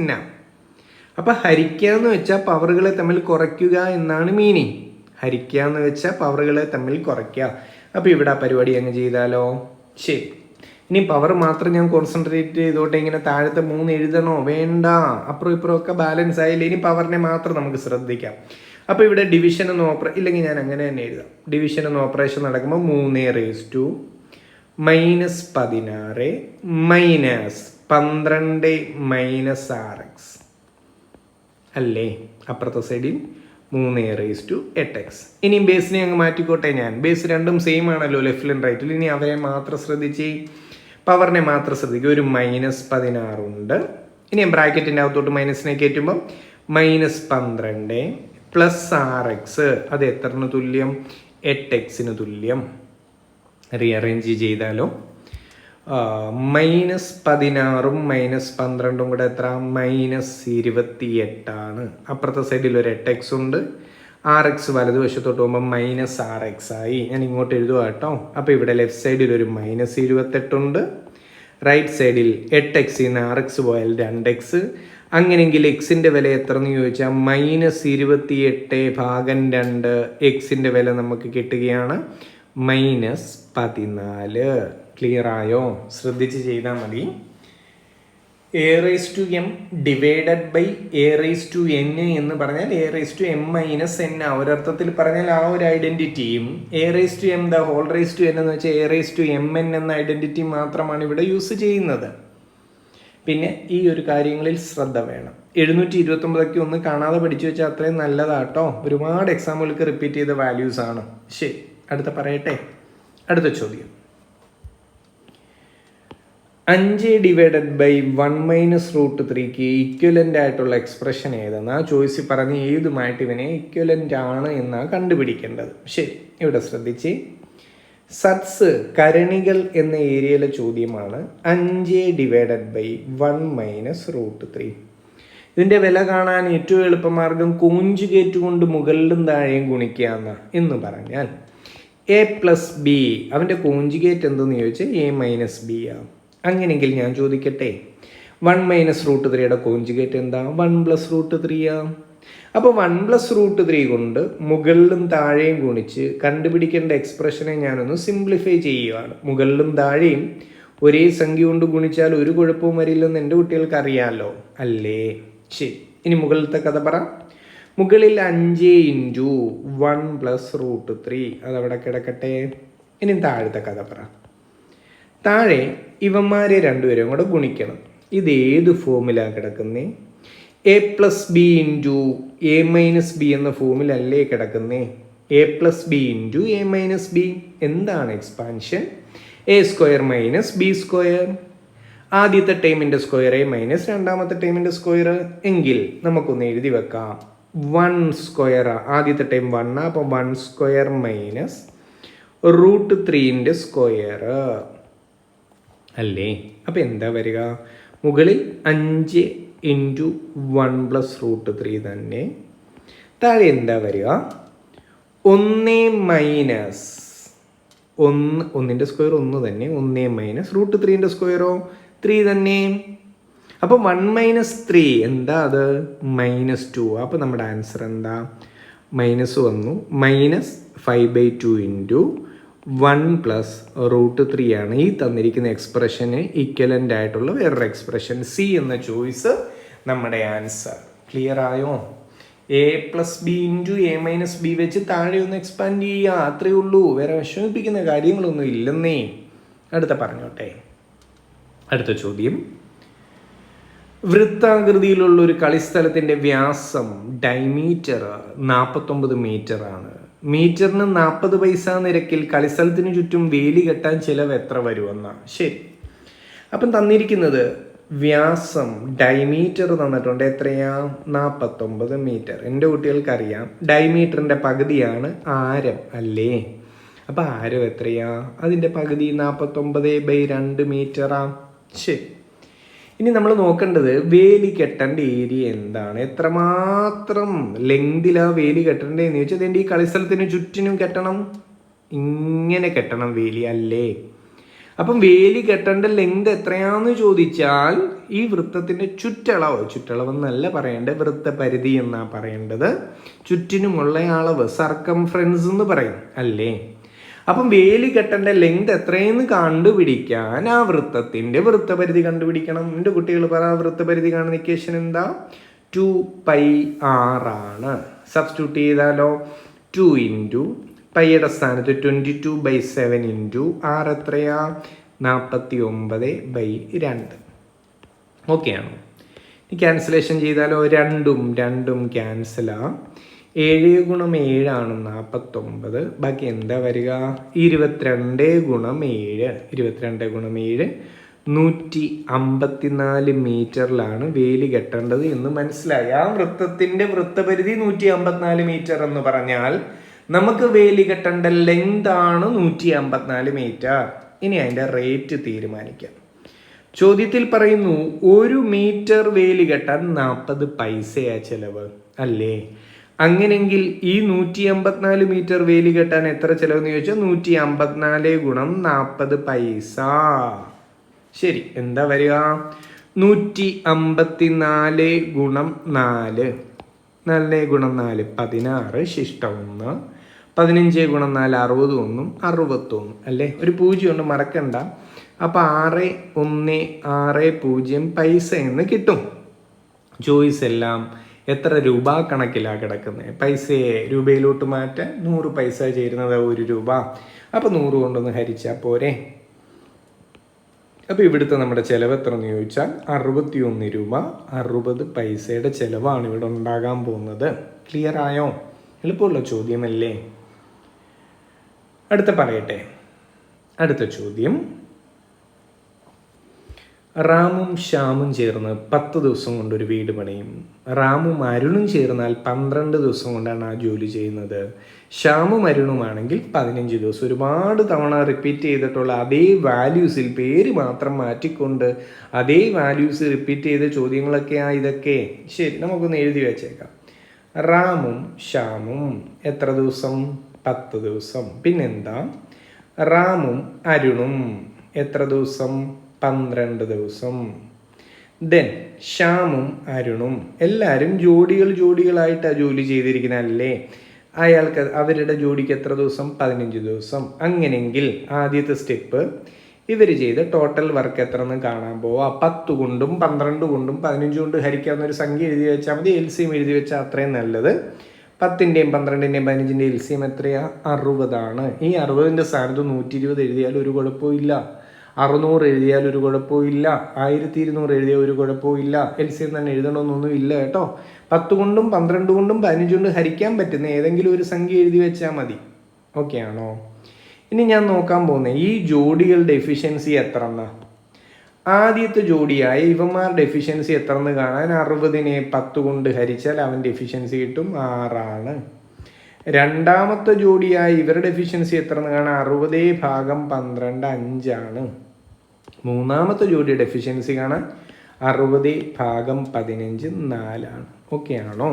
അപ്പം ഹരിക്കുക എന്ന് വെച്ചാൽ പവറുകളെ തമ്മിൽ കുറയ്ക്കുക എന്നാണ് മീനിങ്. ഹരിക്കുക എന്ന് വെച്ചാൽ പവറുകളെ തമ്മിൽ കുറയ്ക്കുക. അപ്പോൾ ഇവിടെ ആ പരിപാടി അങ്ങ് ചെയ്താലോ? ശരി. ഇനി പവർ മാത്രം ഞാൻ കോൺസെൻട്രേറ്റ് ചെയ്തോട്ടെ. ഇങ്ങനെ താഴത്തെ 3 എഴുതണോ? വേണ്ട. അപ്പുറം ഇപ്പുറം ഒക്കെ ബാലൻസ് ആയില്ല. ഇനി പവറിനെ മാത്രം നമുക്ക് ശ്രദ്ധിക്കാം. അപ്പോൾ ഇവിടെ ഡിവിഷൻ എന്ന് ഇല്ലെങ്കിൽ ഞാൻ അങ്ങനെ തന്നെ എഴുതാം. ഡിവിഷൻ എന്ന് ഓപ്പറേഷൻ നടക്കുമ്പോൾ 3 - -16 -12 -6x അല്ലേ? അപ്പുറത്തെ സൈഡിൽ 3/8x. ഇനിയും ബേസിനെ അങ്ങ് മാറ്റിക്കോട്ടെ ഞാൻ. ബേസ് രണ്ടും സെയിം ആണല്ലോ ലെഫ്റ്റിലും റൈറ്റിലും. ഇനി അവരെ മാത്രം ശ്രദ്ധിച്ച് പവറിനെ മാത്രം ശ്രദ്ധിക്കുക. ഒരു -16 ഉണ്ട്. ഇനി ബ്രാക്കറ്റിൻ്റെ അകത്തോട്ട് മൈനസിനെ കയറ്റുമ്പോൾ -12 +6x. അത് എത്രന് തുല്യം? 8x തുല്യം. റീഅറേഞ്ച് ചെയ്താലോ? -16ഉം -12ഉം കൂടെ എത്ര? -28. അപ്പുറത്തെ സൈഡിൽ ഒരു 8x ഉണ്ട്. 6x വലതുവശത്തോട്ട് പോകുമ്പോൾ -6x ആയി. ഞാൻ ഇങ്ങോട്ട് എഴുതുക കേട്ടോ. അപ്പോൾ ഇവിടെ ലെഫ്റ്റ് സൈഡിൽ ഒരു -28 ഉണ്ട്. റൈറ്റ് സൈഡിൽ 8x 6x പോയാൽ 2x. അങ്ങനെയെങ്കിൽ എക്സിൻ്റെ വില എത്ര എന്ന് ചോദിച്ചാൽ -28/2. എക്സിൻ്റെ വില നമുക്ക് കിട്ടുകയാണ് -14. ക്ലിയർ ആയോ? ശ്രദ്ധിച്ച് ചെയ്താൽ മതി. a⁻m ഡിവൈഡഡ് ബൈ a⁻n എന്ന് പറഞ്ഞാൽ a⁻m - n. ഒരർത്ഥത്തിൽ പറഞ്ഞാൽ ആ ഒരു ഐഡന്റിറ്റിയും a⁻m എന്ന് വെച്ചാൽ a⁻mn എന്ന ഐഡന്റിറ്റി മാത്രമാണ് ഇവിടെ യൂസ് ചെയ്യുന്നത്. പിന്നെ ഈ ഒരു കാര്യങ്ങളിൽ ശ്രദ്ധ വേണം. 729 ഒന്ന് കാണാതെ പഠിച്ചു വെച്ചാൽ അത്രയും നല്ലതാട്ടോ. ഒരുപാട് എക്സാമുകൾക്ക് റിപ്പീറ്റ് ചെയ്ത വാല്യൂസ് ആണ്. ശരി, അടുത്ത പറയട്ടെ. അടുത്ത ചോദ്യം 5 ഡിവൈഡഡ് ബൈ 1 - √3 ഈക്വലൻ്റ് ആയിട്ടുള്ള എക്സ്പ്രഷൻ ഏതെന്ന് ആ ചോയ്സിൽ പറഞ്ഞ് ഏതുമായിട്ട് ഇവനെ ഈക്വലൻ്റ് ആണ് എന്നാണ് കണ്ടുപിടിക്കേണ്ടത്. ശരി, ഇവിടെ ശ്രദ്ധിച്ച് സറ്റ്സ് കരണികൾ എന്ന ഏരിയയിലെ ചോദ്യമാണ്. 5 ഡിവൈഡഡ് ബൈ 1 - √3. ഇതിൻ്റെ വില കാണാൻ ഏറ്റവും എളുപ്പമാർഗം കോഞ്ചുഗേറ്റ് കൊണ്ട് മുകളിലും താഴെയും ഗുണിക്കുക എന്ന് പറഞ്ഞാൽ a+b അവൻ്റെ കോഞ്ചുഗേറ്റ് എന്തെന്ന് ചോദിച്ചാൽ a - b ആണ്. അങ്ങനെയെങ്കിൽ ഞാൻ ചോദിക്കട്ടെ, 1 - √3യുടെ കോഞ്ചുഗേറ്റ് എന്താ? 1 + √3 ആ. അപ്പോൾ 1 + √3 കൊണ്ട് മുകളിലും താഴെയും ഗുണിച്ച് കണ്ടുപിടിക്കേണ്ട എക്സ്പ്രഷനെ ഞാനൊന്ന് സിംപ്ലിഫൈ ചെയ്യുകയാണ്. മുകളിലും താഴെയും ഒരേ സംഖ്യ കൊണ്ട് ഗുണിച്ചാൽ ഒരു കുഴപ്പവും വരില്ലെന്ന് എൻ്റെ കുട്ടികൾക്ക് അറിയാമല്ലോ അല്ലേ? ശരി, ഇനി മുകളിലത്തെ കഥ പറ. മുകളിൽ 5 × 1 + √3 അതവിടെ കിടക്കട്ടെ. ഇനി താഴത്തെ കഥ പറ. താഴെ ഇവന്മാരെ രണ്ടുപേരും കൂടെ ഗുണിക്കണം. ഇത് ഏത് ഫോമിലാണ് കിടക്കുന്നേ? A+B ഇൻറ്റു A-B എന്ന ഫോമിലല്ലേ കിടക്കുന്നേ? A+B into A-B. എന്താണ് എക്സ്പാൻഷൻ? A² - B². ആദ്യത്തെ ടേമിൻ്റെ സ്ക്വയർ A മൈനസ് രണ്ടാമത്തെ ടേമിൻ്റെ സ്ക്വയർ. എങ്കിൽ നമുക്കൊന്ന് എഴുതി വെക്കാം. 1² ആദ്യത്തെ ടൈം 1, അപ്പോൾ 1² മൈനസ് √3 സ്ക്വയർ അല്ലേ? അപ്പം എന്താ വരിക? മുകളിൽ 5 ഇൻറ്റു 1 + √3 തന്നെ. താഴെ എന്താ വരിക? 1 മൈനസ് 1ൻ്റെ സ്ക്വയർ 1 തന്നെ. 1 മൈനസ് √3ൻ്റെ സ്ക്വയറോ 3 തന്നെ. അപ്പോൾ 1 - 3 എന്താ? അത് -2. അപ്പോൾ നമ്മുടെ ആൻസർ എന്താ? മൈനസ് വന്നു. -5/2 ഇൻറ്റു 1 + √3 ആണ് ഈ തന്നിരിക്കുന്ന എക്സ്പ്രഷന് ഈക്വലൻ്റ് ആയിട്ടുള്ള വേറൊരു എക്സ്പ്രഷൻ. സി എന്ന ചോയ്സ് നമ്മുടെ ആൻസർ. ക്ലിയർ ആയോ? A+B ഇൻറ്റു A-B വെച്ച് താഴെ ഒന്ന് എക്സ്പാൻഡ് ചെയ്യുക, അത്രയേ ഉള്ളൂ. വേറെ വിഷമിപ്പിക്കുന്ന കാര്യങ്ങളൊന്നും ഇല്ലെന്നേ. അടുത്ത പറഞ്ഞോട്ടെ. അടുത്ത ചോദ്യം. വൃത്താകൃതിയിലുള്ള ഒരു കളിസ്ഥലത്തിൻ്റെ വ്യാസം ഡയമീറ്റർ 49 മീറ്റർ ആണ്. മീറ്ററിന് 40 പൈസ നിരക്കിൽ കളിസ്ഥലത്തിന് ചുറ്റും വേലി കെട്ടാൻ ചിലവ് എത്ര വരുമെന്നാണ്. ശരി, അപ്പം തന്നിരിക്കുന്നത് വ്യാസം ഡയമീറ്റർ തന്നിട്ടുണ്ട്. എത്രയാ? 49 മീറ്റർ. എൻ്റെ കുട്ടികൾക്കറിയാം ഡയമീറ്ററിൻ്റെ പകുതിയാണ് ആരം അല്ലേ? അപ്പം ആരം എത്രയാ? അതിൻ്റെ പകുതി 49/2 മീറ്ററാ. ശരി, ഇനി നമ്മൾ നോക്കേണ്ടത് വേലി കെട്ടേണ്ട ഏരിയ എന്താണ്, എത്രമാത്രം ലെങ്തിലാണ് വേലി കെട്ടേണ്ടതെന്ന് ചോദിച്ചാൽ അതിൻ്റെ ഈ കളിസ്ഥലത്തിന് ചുറ്റിനും കെട്ടണം, ഇങ്ങനെ കെട്ടണം വേലി അല്ലേ? അപ്പം വേലി കെട്ടേണ്ട ലെങ്ത് എത്രയാന്ന് ചോദിച്ചാൽ ഈ വൃത്തത്തിൻ്റെ ചുറ്റളവെന്നല്ല പറയേണ്ടത്, വൃത്തപരിധി എന്നാണ് പറയേണ്ടത്. ചുറ്റിനുമുള്ള അളവ് സർക്കംഫറൻസ് എന്ന് പറയും അല്ലേ? അപ്പം വേലി കെട്ടേണ്ട ലെങ്ത് എത്രയെന്ന് കണ്ടുപിടിക്കാൻ ആ വൃത്തത്തിൻ്റെ വൃത്തപരിധി കണ്ടുപിടിക്കണം. എൻ്റെ കുട്ടികൾ പറ, വൃത്തപരിധി കാണുന്ന ഇക്വേഷൻ എന്താ? 2πr ആണ്. സബ്സ്റ്റിറ്റ്യൂട്ട് ചെയ്താലോ? 2 ഇൻറ്റു പൈയുടെ സ്ഥാനത്ത് 22/7 ഇൻറ്റു r എത്രയാ? 49/2. ഓക്കെ ആണോ? ഈ ക്യാൻസലേഷൻ ചെയ്താലോ? രണ്ടും ക്യാൻസലാ. 7 × 7 ആണ് 49. ബാക്കി എന്താ വരിക? 22 × 7 154 മീറ്ററിലാണ് വേലി കെട്ടേണ്ടത് എന്ന് മനസ്സിലായി. ആ വൃത്തത്തിൻ്റെ വൃത്തപരിധി 154 മീറ്റർ എന്ന് പറഞ്ഞാൽ നമുക്ക് വേലി കെട്ടേണ്ട ലെങ്ത് ആണ് 154 മീറ്റർ. ഇനി അതിൻ്റെ റേറ്റ് തീരുമാനിക്കാം. ചോദ്യത്തിൽ പറയുന്നു 1 മീറ്റർ വേലി കെട്ടാൻ 40 പൈസയാ ചിലവ് അല്ലേ? അങ്ങനെങ്കിൽ ഈ 154 മീറ്റർ വേലി കെട്ടാൻ എത്ര ചിലവെന്ന് ചോദിച്ചാൽ 154 × 40 പൈസ. ശരി, എന്താ വരിക? 154 × 4 4 × 4 16 ശിഷ്ടം 1. 15 × 4 61 61 അല്ലേ? ഒരു 0 കൊണ്ട് മറക്കണ്ട. അപ്പം 6160 പൈസ എന്ന് കിട്ടും. ചോയ്സ് എല്ലാം എത്ര രൂപ കണക്കിലാണ് കിടക്കുന്നത്? പൈസയെ രൂപയിലോട്ട് മാറ്റാൻ 100 പൈസ ചേരുന്നത് 1 രൂപ. അപ്പോൾ 100 കൊണ്ടൊന്ന് ഹരിച്ചാൽ പോരെ? അപ്പോൾ ഇവിടുത്തെ നമ്മുടെ ചിലവ് എത്ര എന്ന് ചോദിച്ചാൽ 61 രൂപ 60 പൈസയുടെ ചിലവാണ് ഇവിടെ ഉണ്ടാകാൻ പോകുന്നത്. ക്ലിയർ ആയോ? എളുപ്പമുള്ള ചോദ്യമല്ലേ? അടുത്ത പറയട്ടെ. അടുത്ത ചോദ്യം. റാമും ശ്യാമും ചേർന്ന് 10 ദിവസം കൊണ്ട് ഒരു വീട് പണിയും. റാമും അരുണും ചേർന്നാൽ 12 ദിവസം കൊണ്ടാണ് ആ ജോലി ചെയ്യുന്നത്. ശ്യാമും അരുണുമാണെങ്കിൽ 15 ദിവസം. ഒരുപാട് തവണ റിപ്പീറ്റ് ചെയ്തിട്ടുള്ള അതേ വാല്യൂസിൽ പേര് മാത്രം മാറ്റിക്കൊണ്ട് അതേ വാല്യൂസ് റിപ്പീറ്റ് ചെയ്ത ചോദ്യങ്ങളൊക്കെയാണ് ഇതൊക്കെ. ശരി, നമുക്കൊന്ന് എഴുതി വെച്ചേക്കാം. റാമും ശ്യാമും എത്ര ദിവസം? 10 ദിവസം. പിന്നെന്താ? റാമും അരുണും എത്ര ദിവസം? 12 ദിവസം. ദെൻ ശ്യാമും അരുണും എല്ലാവരും ജോഡികളായിട്ടാണ് ജോലി ചെയ്തിരിക്കുന്നത് അല്ലേ? അയാൾക്ക് അവരുടെ ജോഡിക്ക് എത്ര ദിവസം? 15 ദിവസം. അങ്ങനെയെങ്കിൽ ആദ്യത്തെ സ്റ്റെപ്പ് ഇവർ ചെയ്ത ടോട്ടൽ വർക്ക് എത്ര എന്ന് കാണാൻ പോവാ. 10 കൊണ്ടും 12 കൊണ്ടും 15 കൊണ്ട് ഹരിക്കാവുന്ന ഒരു സംഖ്യ എഴുതി വെച്ചാൽ മതി. LCM എഴുതി വെച്ചാൽ അത്രയും നല്ലത്. 10ൻ്റെയും 12ൻ്റെയും 15ൻ്റെയും എൽസിയം എത്രയാ? 60 ഈ 60ൻ്റെ സ്ഥാനത്ത് 120 എഴുതിയാൽ ഒരു കുഴപ്പമില്ല. 600 എഴുതിയാൽ ഒരു കുഴപ്പമില്ല. 1200 എഴുതിയാൽ ഒരു കുഴപ്പമില്ല. എൽസിയം തന്നെ എഴുതണമെന്നൊന്നും ഇല്ല കേട്ടോ. 10 കൊണ്ടും 12 കൊണ്ടും 15 കൊണ്ട് ഹരിക്കാൻ പറ്റുന്ന ഏതെങ്കിലും ഒരു സംഖ്യ എഴുതി വെച്ചാൽ മതി. ഓക്കെ ആണോ? ഇനി ഞാൻ നോക്കാൻ പോകുന്നത് ഈ ജോഡികളുടെ എഫിഷ്യൻസി എത്ര എന്നാ. ആദ്യത്തെ ജോഡിയായ ഇവന്മാരുടെ എഫിഷ്യൻസി എത്ര എന്ന് കാണാൻ 60നെ 10 കൊണ്ട് ഹരിച്ചാൽ അവൻ്റെ എഫിഷ്യൻസി കിട്ടും 6. രണ്ടാമത്തെ ജോഡിയായ ഇവരുടെ എഫിഷ്യൻസി എത്ര എന്ന് കാണാൻ 60/12 5. മൂന്നാമത്തെ ജോഡിയുടെ എഫിഷ്യൻസി കാണാൻ 60/15 4. ഓക്കെ ആണോ?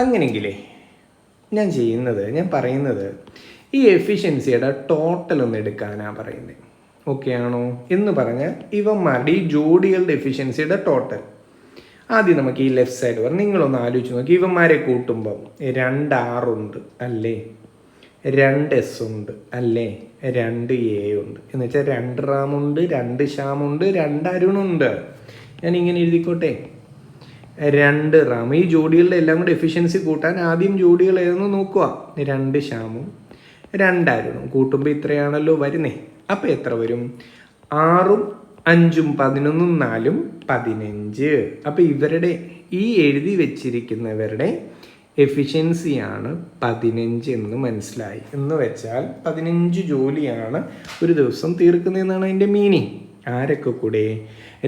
അങ്ങനെയെങ്കിലേ ഞാൻ പറയുന്നത് ഈ എഫിഷ്യൻസിയുടെ ടോട്ടൽ ഒന്ന് എടുക്കാനാണ് പറയുന്നത്. ഓക്കെ ആണോ? എന്ന് പറഞ്ഞാൽ ഇവന്മാരുടെ ഈ ജോഡികളുടെ എഫിഷ്യൻസിയുടെ ടോട്ടൽ ആദ്യം നമുക്ക് ഈ ലെഫ്റ്റ് സൈഡ് പറഞ്ഞ് നിങ്ങളൊന്ന് ആലോചിച്ച് നോക്കി. ഇവന്മാരെ കൂട്ടുമ്പം 2 R ഉണ്ട് അല്ലേ, 2 S ഉണ്ട് അല്ലേ, 2 A ഉണ്ട്. എന്ന് വെച്ചാൽ 2 റാമുണ്ട്, 2 ശ്യാമുണ്ട്, 2 അരുണുണ്ട്. ഞാൻ ഇങ്ങനെ എഴുതിക്കോട്ടെ, 2 റാം. ഈ ജോഡികളുടെ എല്ലാം കൂടെ എഫിഷ്യൻസി കൂട്ടാൻ ആദ്യം ജോഡികൾ ഏതെന്ന് നോക്കുക. 2 ശ്യാമും 2 അരുണും കൂട്ടുമ്പോൾ ഇത്രയാണല്ലോ വരുന്നേ. അപ്പം എത്ര വരും? 6ഉം 5ഉം 11ഉം 4ഉം 15. അപ്പം ഇവരുടെ ഈ എഴുതി വെച്ചിരിക്കുന്നവരുടെ എഫിഷ്യൻസിയാണ് 15 എന്ന് മനസ്സിലായി. എന്ന് വെച്ചാൽ 15 ജോലിയാണ് ഒരു ദിവസം തീർക്കുന്നതെന്നാണ് അതിൻ്റെ മീനിങ്. ആരൊക്കെ കൂടെ?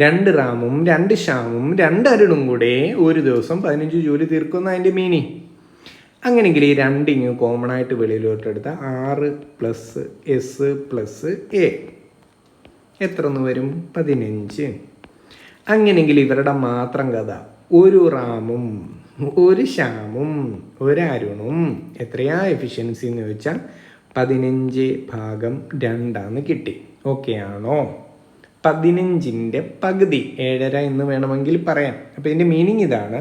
2 റാമും 2 ശ്യാമും 2 അരുണും കൂടെ ഒരു ദിവസം 15 ജോലി തീർക്കുന്ന അതിൻ്റെ മീനിങ്. അങ്ങനെയെങ്കിൽ ഈ 2 കോമൺ ആയിട്ട് വെളിയിലോട്ട് എടുത്ത 6 + S + A എത്ര എന്ന് വരും? 15. അങ്ങനെയെങ്കിൽ ഇവരുടെ മാത്രം കഥ 1 റാമും 1 ശ്യാമും 1 അരുണും എത്രയാ എഫിഷ്യൻസി എന്ന് ചോദിച്ചാൽ 15/2 കിട്ടി. ഓക്കെ ആണോ? 15ൻ്റെ പകുതി 7.5 എന്ന് വേണമെങ്കിൽ പറയാം. അപ്പോൾ ഇതിൻ്റെ മീനിങ് ഇതാണ്: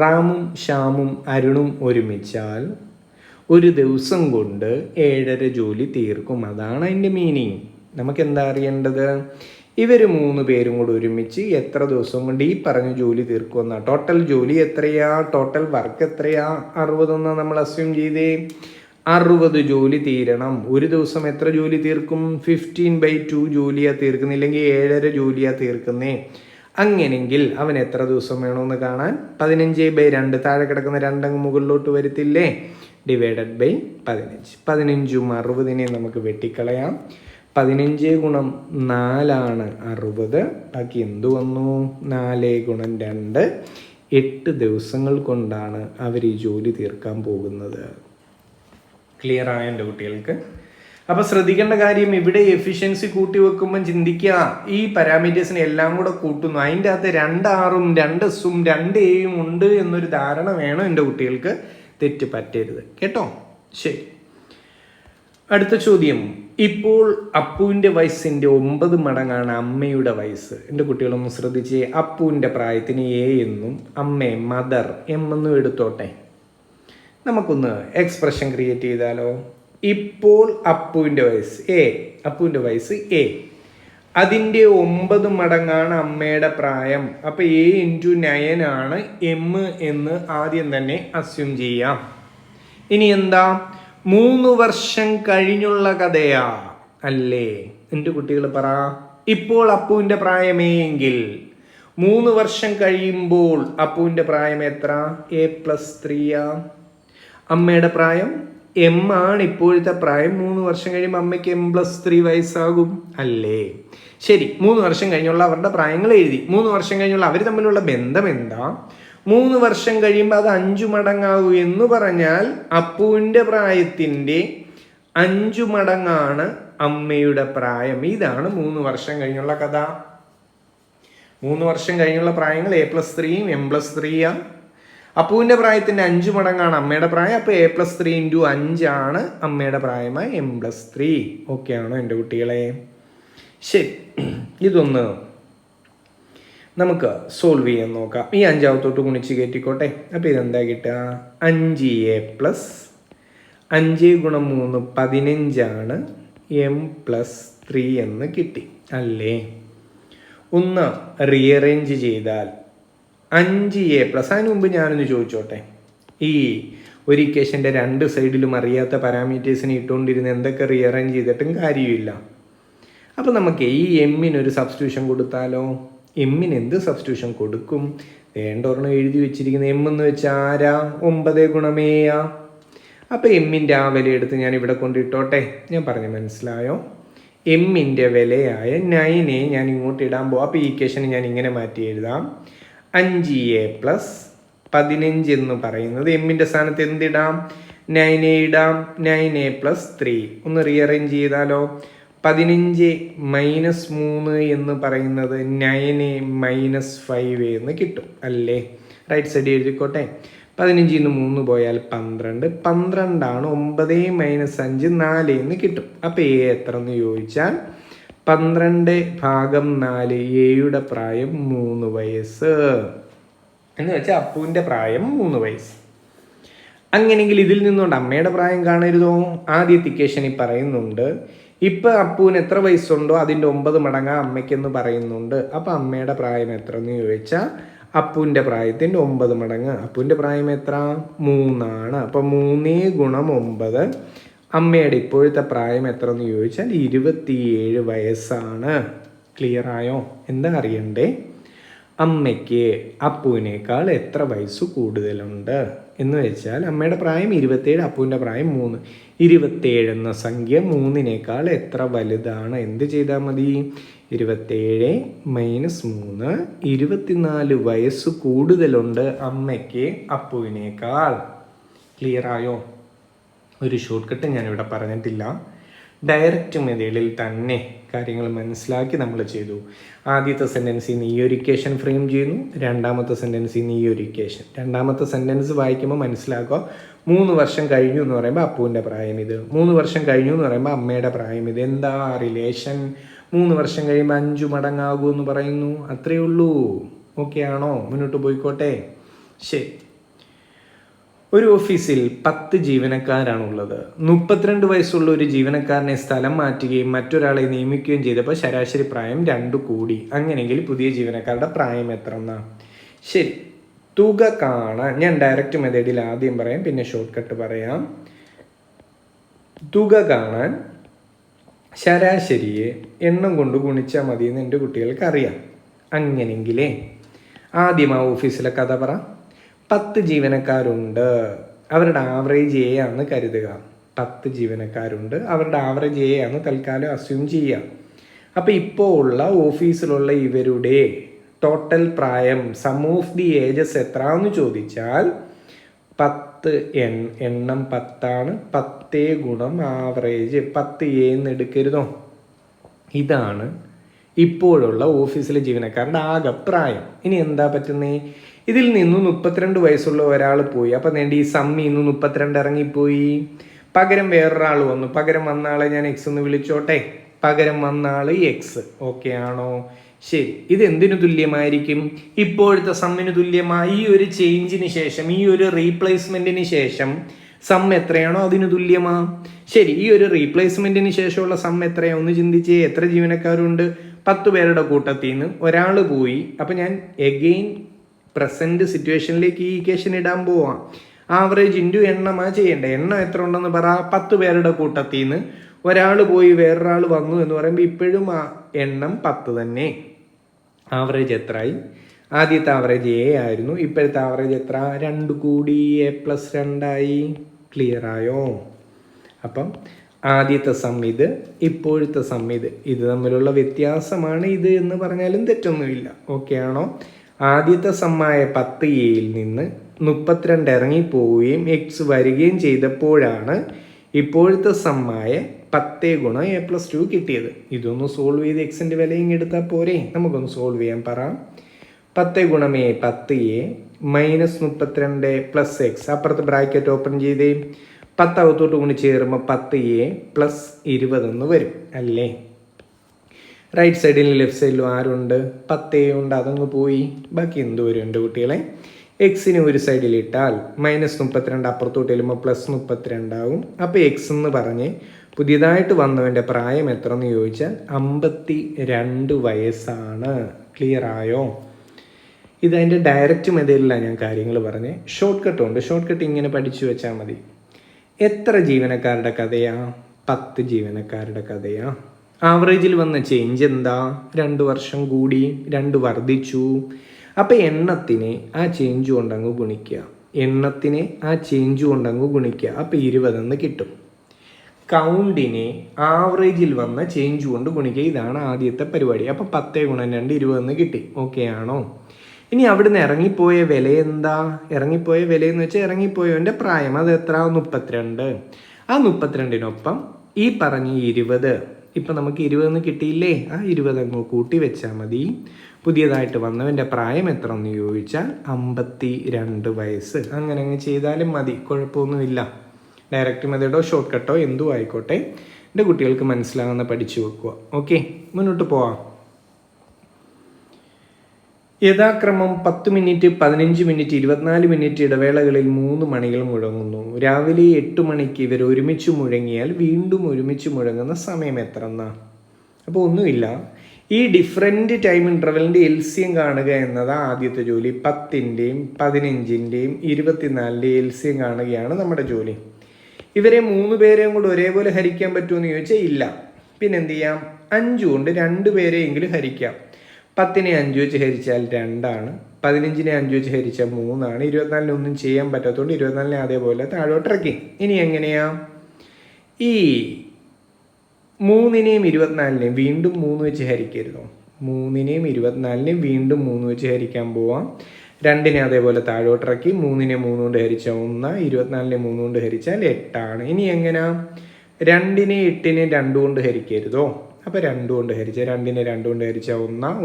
റാമും ശ്യാമും അരുണും ഒരുമിച്ചാൽ ഒരു ദിവസം കൊണ്ട് 7.5 ജോലി തീർക്കും. അതാണ് അതിൻ്റെ മീനിങ്. നമുക്ക് എന്താ അറിയേണ്ടത്? ഇവർ 3 പേരും കൂടെ ഒരുമിച്ച് എത്ര ദിവസം കൊണ്ട് ഈ പറഞ്ഞ ജോലി തീർക്കുമെന്ന. ടോട്ടൽ ജോലി എത്രയാ? ടോട്ടൽ വർക്ക് എത്രയാ? 60 എന്നാണ് നമ്മൾ അസ്യൂം ചെയ്തേ. 60 ജോലി തീരണം. ഒരു ദിവസം എത്ര ജോലി തീർക്കും? 15/2 ജോലിയാണ് തീർക്കുന്നില്ലെങ്കിൽ 7.5 ജോലിയാണ് തീർക്കുന്നേ. അങ്ങനെങ്കിൽ അവൻ എത്ര ദിവസം വേണമെന്ന് കാണാൻ 15/2 താഴെ കിടക്കുന്ന 2 മുകളിലോട്ട് വരത്തില്ലേ, ഡിവൈഡഡ് 15. 15ഉം 60നെ നമുക്ക് വെട്ടിക്കളയാം. 15 × 4 60. ബാക്കി എന്തു വന്നു? 4 × 2 8 ദിവസങ്ങൾ കൊണ്ടാണ് അവർ ഈ ജോലി തീർക്കാൻ പോകുന്നത്. ക്ലിയർ ആയ എൻ്റെ കുട്ടികൾക്ക്? അപ്പോൾ ശ്രദ്ധിക്കേണ്ട കാര്യം, ഇവിടെ എഫിഷ്യൻസി കൂട്ടി വെക്കുമ്പോൾ ചിന്തിക്കുക, ഈ പാരാമീറ്റേഴ്സിനെ എല്ലാം കൂടെ കൂട്ടുന്നു. അതിൻ്റെ അകത്ത് 2 Rഉം 2 Sഉം 2 Aയും ഉണ്ട് എന്നൊരു ധാരണ വേണം എൻ്റെ കുട്ടികൾക്ക്. തെറ്റ് പറ്റരുത് കേട്ടോ. ശരി, അടുത്ത ചോദ്യം. ഇപ്പോൾ അപ്പുവിൻ്റെ വയസ്സിൻ്റെ 9 മടങ്ങാണ് അമ്മയുടെ വയസ്സ്. എൻ്റെ കുട്ടികളൊന്ന് ശ്രദ്ധിച്ച്, അപ്പുവിൻ്റെ പ്രായത്തിന് A എന്നും അമ്മയെ മദർ M എന്നും എടുത്തോട്ടെ. നമുക്കൊന്ന് എക്സ്പ്രഷൻ ക്രിയേറ്റ് ചെയ്താലോ? ഇപ്പോൾ അപ്പുവിൻ്റെ വയസ്സ് A, അതിൻ്റെ 9 മടങ്ങാണ് അമ്മയുടെ പ്രായം. അപ്പോൾ A × 9 ആണ് M എന്ന് ആദ്യം തന്നെ അസ്യൂം ചെയ്യാം. ഇനി എന്താ? 3 വർഷം കഴിഞ്ഞുള്ള കഥയാ അല്ലേ? എൻ്റെ കുട്ടികൾ പറ, ഇപ്പോൾ അപ്പുവിൻ്റെ പ്രായം A എങ്കിൽ 3 വർഷം കഴിയുമ്പോൾ അപ്പുവിൻ്റെ പ്രായം എത്ര? A + 3. അമ്മയുടെ പ്രായം M ആണ് ഇപ്പോഴത്തെ പ്രായം. 3 വർഷം കഴിയുമ്പോൾ അമ്മയ്ക്ക് M + 3 വയസ്സാകും അല്ലേ? ശരി, 3 വർഷം കഴിഞ്ഞുള്ള അവരുടെ പ്രായങ്ങൾ എഴുതി. 3 വർഷം കഴിഞ്ഞുള്ള അവർ തമ്മിലുള്ള ബന്ധം എന്താ? 3 വർഷം കഴിയുമ്പോൾ അത് 5 മടങ്ങാകും എന്ന് പറഞ്ഞാൽ അപ്പുവിൻ്റെ പ്രായത്തിൻ്റെ 5 മടങ്ങാണ് അമ്മയുടെ പ്രായം. ഇതാണ് 3 വർഷം കഴിഞ്ഞുള്ള കഥ. 3 വർഷം കഴിഞ്ഞുള്ള പ്രായങ്ങൾ A + 3യും M + 3. അപ്പുവിൻ്റെ പ്രായത്തിൻ്റെ 5 മടങ്ങാണ് അമ്മയുടെ പ്രായം. അപ്പോൾ A + 3 × 5 ആണ് അമ്മയുടെ പ്രായമായി M + 3. ഓക്കെ ആണോ എൻ്റെ കുട്ടികളെ? ശരി, ഇതൊന്ന് നമുക്ക് സോൾവ് ചെയ്യാൻ നോക്കാം. ഈ 5ാമത്തോട്ട് ഗുണിച്ച് കയറ്റിക്കോട്ടെ. അപ്പോൾ ഇതെന്താ കിട്ടുക? 5A + 5 × 3 15 M + 3 എന്ന് കിട്ടി അല്ലേ? ഒന്ന് റീഅറേഞ്ച് ചെയ്താൽ 5A +, അതിന് മുമ്പ് ഞാനൊന്ന് ചോദിച്ചോട്ടെ, ഈ ഒരു ഇക്വേഷൻ്റെ രണ്ട് സൈഡിലും അറിയാത്ത പാരാമീറ്റേഴ്സിനെ ഇട്ടുകൊണ്ടിരുന്ന് എന്തൊക്കെ റീഅറേഞ്ച് ചെയ്തിട്ടും കാര്യമില്ല. അപ്പോൾ നമുക്ക് ഈ എമ്മിനൊരു സബ്സ്റ്റിറ്റ്യൂഷൻ കൊടുത്താലോ? എമ്മിന് എന്ത് സബ്സ്റ്റിറ്റ്യൂഷൻ കൊടുക്കും? വേണ്ടൊരെണ്ണം എഴുതി വെച്ചിരിക്കുന്ന എം എന്ന് വെച്ചാൽ ആരാ? 9 ഗുണമേയാ. അപ്പോൾ എമ്മിൻ്റെ ആ വില എടുത്ത് ഞാൻ ഇവിടെ കൊണ്ടിട്ടോട്ടെ. ഞാൻ പറഞ്ഞ് മനസ്സിലായോ? എമ്മിൻ്റെ വിലയായ 9 ഞാൻ ഇങ്ങോട്ട് ഇടാൻ പോവാം. അപ്പോൾ ഈ ഇക്വേഷൻ ഞാൻ ഇങ്ങനെ മാറ്റി എഴുതാം. 5a + 15 എന്ന് പറയുന്നത് എമ്മിൻ്റെ സ്ഥാനത്ത് എന്തിടാം? 9a ഇടാം. 9a + 3 ഒന്ന് റീഅറേഞ്ച് ചെയ്താലോ? 15 - 3 എന്ന് പറയുന്നത് 9a - 5a എന്ന് കിട്ടും അല്ലേ? Right side എഴുതിക്കോട്ടെ. 15 3 പോയാൽ 12. 12 9 - 5 4 എന്ന് കിട്ടും. അപ്പോൾ എ എത്ര എന്ന് ചോദിച്ചാൽ 12/4. എയുടെ പ്രായം 3 വയസ്സ് എന്ന് വെച്ചാൽ അപ്പുവിൻ്റെ പ്രായം 3 വയസ്സ്. അങ്ങനെയെങ്കിൽ ഇതിൽ നിന്നുകൊണ്ട് അമ്മയുടെ പ്രായം കാണരുതോ? ആദ്യത്തെ ഇക്വേഷനിൽ പറയുന്നുണ്ട് ഇപ്പം അപ്പുവിന് എത്ര വയസ്സുണ്ടോ അതിൻ്റെ 9 മടങ്ങ് അമ്മയ്ക്കെന്ന് പറയുന്നുണ്ട്. അപ്പോൾ അമ്മയുടെ പ്രായം എത്ര എന്ന് ചോദിച്ചാൽ അപ്പുവിൻ്റെ പ്രായത്തിൻ്റെ 9 മടങ്ങ്. അപ്പുവിൻ്റെ പ്രായം എത്ര? 3 അപ്പോൾ 3 × 9. അമ്മയുടെ ഇപ്പോഴത്തെ പ്രായം എത്ര എന്ന് ചോദിച്ചാൽ 27 വയസ്സാണ്. ക്ലിയർ ആയോ? എന്താ അറിയണ്ടേ? അമ്മയ്ക്ക് അപ്പുവിനേക്കാൾ എത്ര വയസ്സ് കൂടുതലുണ്ട് എന്ന് വെച്ചാൽ അമ്മയുടെ പ്രായം 27, അപ്പുവിൻ്റെ പ്രായം 3. 27 എന്ന സംഖ്യ 3നേക്കാൾ എത്ര വലുതാണ്? എന്ത് ചെയ്താൽ മതി? 27 - 3 24 വയസ്സ് കൂടുതലുണ്ട് അമ്മയ്ക്ക് അപ്പുവിനേക്കാൾ. ക്ലിയർ ആയോ? ഒരു ഷോർട്ട് കട്ട് ഞാനിവിടെ പറഞ്ഞിട്ടില്ല. ഡയറക്റ്റ് മെത്തേഡിൽ തന്നെ കാര്യങ്ങൾ മനസ്സിലാക്കി നമ്മൾ ചെയ്തു. ആദ്യത്തെ സെൻറ്റൻസിൽ നിന്ന് ഈ ഒരു ഇക്വേഷൻ ഫ്രെയിം ചെയ്യുന്നു. രണ്ടാമത്തെ സെൻറ്റൻസിൽ നിന്ന് ഈ ഒരു ഇക്വേഷൻ. രണ്ടാമത്തെ സെൻറ്റൻസ് വായിക്കുമ്പോൾ മനസ്സിലാക്കുക 3 വർഷം കഴിഞ്ഞു എന്ന് പറയുമ്പോൾ അപ്പുവിൻ്റെ പ്രായം ഇത്, 3 വർഷം കഴിഞ്ഞു എന്ന് പറയുമ്പോൾ അമ്മയുടെ പ്രായം ഇത്. എന്താ റിലേഷൻ? 3 വർഷം കഴിയുമ്പോൾ 5 മടങ്ങാകൂ എന്ന് പറയുന്നു. അത്രയേ ഉള്ളൂ. ഓക്കെ ആണോ? മുന്നോട്ട് പോയിക്കോട്ടെ. ശരി. ഒരു ഓഫീസിൽ 10 ജീവനക്കാരാണുള്ളത്. 32 വയസ്സുള്ള ഒരു ജീവനക്കാരനെ സ്ഥലം മാറ്റുകയും മറ്റൊരാളെ നിയമിക്കുകയും ചെയ്തപ്പോൾ ശരാശരി പ്രായം 2 കൂടി. അങ്ങനെയെങ്കിൽ പുതിയ ജീവനക്കാരുടെ പ്രായം എത്ര എന്നാ? ശരി, തുക കാണാൻ ഞാൻ ഡയറക്റ്റ് മെത്തേഡിൽ ആദ്യം പറയാം, പിന്നെ ഷോർട്ട് കട്ട് പറയാം. തുക കാണാൻ ശരാശരിയെ എണ്ണം കൊണ്ട് ഗുണിച്ചാൽ മതി എന്ന് എൻ്റെ കുട്ടികൾക്ക് അറിയാം. അങ്ങനെയെങ്കിലേ ആദ്യം ആ ഓഫീസിലെ കഥ പറ. 10 ജീവനക്കാരുണ്ട്, അവരുടെ ആവറേജ് എ ആണെന്ന് കരുതുക. 10 ജീവനക്കാരുണ്ട്, അവരുടെ ആവറേജ് എ ആണെന്ന് തൽക്കാലം അസ്യൂം ചെയ്യാം. അപ്പോൾ ഇപ്പോൾ ഉള്ള ഓഫീസിലുള്ള ഇവരുടെ ടോട്ടൽ പ്രായം, സം ഓഫ് ദി ഏജസ് എത്ര എന്ന് ചോദിച്ചാൽ 10 എണ്ണം 10 10 × ആവറേജ് 10 എന്ന് എടുക്കരുതോ? ഇതാണ് ഇപ്പോഴുള്ള ഓഫീസിലെ ജീവനക്കാരുടെ ആകെ പ്രായം. ഇനി എന്താ പറ്റുന്നേ? ഇതിൽ നിന്ന് 32 വയസ്സുള്ള ഒരാൾ പോയി. അപ്പം വേണ്ടി ഈ സമ്മിൽ നിന്ന് 32 ഇറങ്ങിപ്പോയി. പകരം വേറൊരാൾ വന്നു. പകരം വന്ന ആളെ ഞാൻ എക്സ് എന്ന് വിളിച്ചോട്ടെ. പകരം വന്ന ആൾ എക്സ്. ഓക്കെ ആണോ? ശരി. ഇത് എന്തിനു തുല്യമായിരിക്കും? ഇപ്പോഴത്തെ സമ്മിന് തുല്യമായി. ഈ ഒരു ചേഞ്ചിന് ശേഷം, ഈ ഒരു റീപ്ലേസ്മെന്റിന് ശേഷം സം എത്രയാണോ അതിന് തുല്യമാ. ശരി, ഈ ഒരു റീപ്ലേസ്മെന്റിന് ശേഷമുള്ള സം എത്രയാ? ഒന്ന് ചിന്തിച്ചേ. എത്ര ജീവനക്കാരുണ്ട്? 10 പേരുടെ കൂട്ടത്തിൽ നിന്ന് ഒരാൾ പോയി. അപ്പം ഞാൻ എഗെയിൻ പ്രസന്റ് സിറ്റുവേഷനിലേക്ക് ഈ ഇക്വേഷൻ ഇടാൻ പോവാം. ആവറേജ് ഇൻറ്റു എണ്ണമാ ചെയ്യേണ്ടത്. എണ്ണം എത്ര ഉണ്ടെന്ന് പറ. 10 പേരുടെ കൂട്ടത്തിൽ നിന്ന് ഒരാൾ പോയി വേറൊരാൾ വന്നു എന്ന് പറയുമ്പോൾ ഇപ്പോഴും ആ എണ്ണം 10 തന്നെ. ആവറേജ് എത്രയായി? ആദ്യത്തെ ആവറേജ് എ ആയിരുന്നു. ഇപ്പോഴത്തെ ആവറേജ് എത്ര? 2 കൂടി എ + 2 ആയി. ക്ലിയർ ആയോ? അപ്പം ആദ്യത്തെ സം ഇത്, ഇപ്പോഴത്തെ സം ഇത്. ഇത് തമ്മിലുള്ള വ്യത്യാസമാണ് ഇത് എന്ന് പറഞ്ഞാലും തെറ്റൊന്നുമില്ല. ഓക്കെ ആണോ? ആദ്യത്തെ സമ്മായ 10A നിന്ന് 32 ഇറങ്ങിപ്പോവുകയും എക്സ് വരികയും ചെയ്തപ്പോഴാണ് ഇപ്പോഴത്തെ സമ്മായ 10 × A + 2 കിട്ടിയത്. ഇതൊന്ന് സോൾവ് ചെയ്ത് എക്സിൻ്റെ വിലയും എടുത്താൽ പോരെ? നമുക്കൊന്ന് സോൾവ് ചെയ്യാൻ പറ. 10 × A 10A - 32 + x. അപ്പുറത്ത് ബ്രാക്കറ്റ് ഓപ്പൺ ചെയ്തേ. 10 അകത്തോട്ട് കൊണ്ട് ചേരുമ്പോൾ 10A + 20 എന്ന് വരും അല്ലേ? റൈറ്റ് സൈഡിലും ലെഫ്റ്റ് സൈഡിലും ആരുണ്ട്? 10A ഉണ്ട്. അതങ്ങ് പോയി. ബാക്കി എന്ത് വരും എൻ്റെ കുട്ടികളെ? എക്സിന് ഒരു സൈഡിലിട്ടാൽ -32 അപ്പുറത്തോട്ട് ചെല്ലുമ്പോൾ +32 ആവും. അപ്പോൾ എക്സ് എന്ന് പറഞ്ഞ് പുതിയതായിട്ട് വന്നവൻ്റെ പ്രായം എത്ര എന്ന് ചോദിച്ചാൽ 52 വയസ്സാണ്. ക്ലിയർ ആയോ? ഇതതിൻ്റെ ഡയറക്റ്റ് മെത്തേഡിലാണ് ഞാൻ കാര്യങ്ങൾ പറഞ്ഞ്. ഷോർട്ട് കട്ടുണ്ട്. ഷോർട്ട് കട്ട് ഇങ്ങനെ പഠിച്ചു വെച്ചാൽ മതി. എത്ര ജീവനക്കാരുടെ കഥയാ? 10 ജീവനക്കാരുടെ കഥയാ. ആവറേജിൽ വന്ന ചേഞ്ച് എന്താ? 2 വർഷം കൂടി, 2 വർദ്ധിച്ചു. അപ്പം എണ്ണത്തിനെ ആ ചേഞ്ച് കൊണ്ടങ്ങ് ഗുണിക്കുക. അപ്പം 20 കിട്ടും. കൗണ്ടിനെ ആവറേജിൽ വന്ന ചേഞ്ച് കൊണ്ട് ഗുണിക്കുക. ഇതാണ് ആദ്യത്തെ പരിപാടി. അപ്പം 10 × 2 20 കിട്ടി. ഓക്കെ ആണോ? ഇനി അവിടുന്ന് ഇറങ്ങിപ്പോയ വില എന്താ? ഇറങ്ങിപ്പോയ വിലയെന്ന് വെച്ചാൽ ഇറങ്ങിപ്പോയവൻ്റെ പ്രായം. അത് എത്ര? 32. ആ 32നൊപ്പം ഈ പറഞ്ഞ 20, ഇപ്പം നമുക്ക് 20 കിട്ടിയില്ലേ? ആ 20 അങ്ങ് കൂട്ടി വെച്ചാൽ മതി. പുതിയതായിട്ട് വന്നവൻ്റെ പ്രായം എത്ര എന്ന് ചോദിച്ചാൽ 52 വയസ്സ്. അങ്ങനെ അങ്ങ് ചെയ്താലും മതി, കുഴപ്പമൊന്നുമില്ല. ഡയറക്റ്റ് മെത്തേഡോ ഷോർട്ട് കട്ടോ എന്തോ ആയിക്കോട്ടെ, എൻ്റെ കുട്ടികൾക്ക് മനസ്സിലാകുന്ന പഠിച്ചു വെക്കുക. ഓക്കെ, മുന്നോട്ട് പോവാം. യഥാക്രമം 10 മിനിറ്റ്, 15 മിനിറ്റ്, 24 മിനിറ്റ് ഇടവേളകളിൽ 3 മണികൾ മുഴങ്ങുന്നു. രാവിലെ 8 മണിക്ക് ഇവർ ഒരുമിച്ച് മുഴങ്ങിയാൽ വീണ്ടും ഒരുമിച്ച് മുഴങ്ങുന്ന സമയം എത്ര എന്നാ? അപ്പോൾ ഒന്നുമില്ല, ഈ ഡിഫറെൻറ്റ് ടൈം ഇൻ്റർവെലിൻ്റെ LCM കാണുക എന്നതാണ് ആദ്യത്തെ ജോലി. 10ൻ്റെയും 15ൻ്റെയും 24ൻ്റെയും LCM കാണുകയാണ് നമ്മുടെ ജോലി. ഇവരെ 3 പേരെയും കൂടെ ഒരേപോലെ ഹരിക്കാൻ പറ്റുമെന്ന് ചോദിച്ചാൽ ഇല്ല. പിന്നെ എന്ത് ചെയ്യാം? 5 കൊണ്ട് 2 പേരെയെങ്കിലും ഹരിക്കാം. 10നെ 5 വെച്ച് ഹരിച്ചാൽ 2ആണ്, 15നെ 5 വെച്ച് ഹരിച്ചാൽ 3ആണ്, 24നെ ഒന്നും ചെയ്യാൻ പറ്റാത്തതുകൊണ്ട് 24നെ അതേപോലെ താഴോട്ടിറക്കി. ഇനി എങ്ങനെയാ? ഈ 3നെയും 24നെയും വീണ്ടും 3 വെച്ച് ഹരിക്കരുതോ? 3നെയും 24നെയും വീണ്ടും 3 വെച്ച് ഹരിക്കാൻ പോവാം. 2നെ അതേപോലെ താഴോട്ടിറക്കി. 3നെ 3 കൊണ്ട് ഹരിച്ചാൽ 1, 24നെ 3 കൊണ്ട് ഹരിച്ചാൽ 8ആണ്. ഇനി എങ്ങനെയാ? 2നെ 8നെ 2 കൊണ്ട് ഹരിക്കരുതോ? അപ്പോൾ 2 കൊണ്ട് ഹരിച്ചാൽ 2നെ 2 കൊണ്ട് ഹരിച്ചാൽ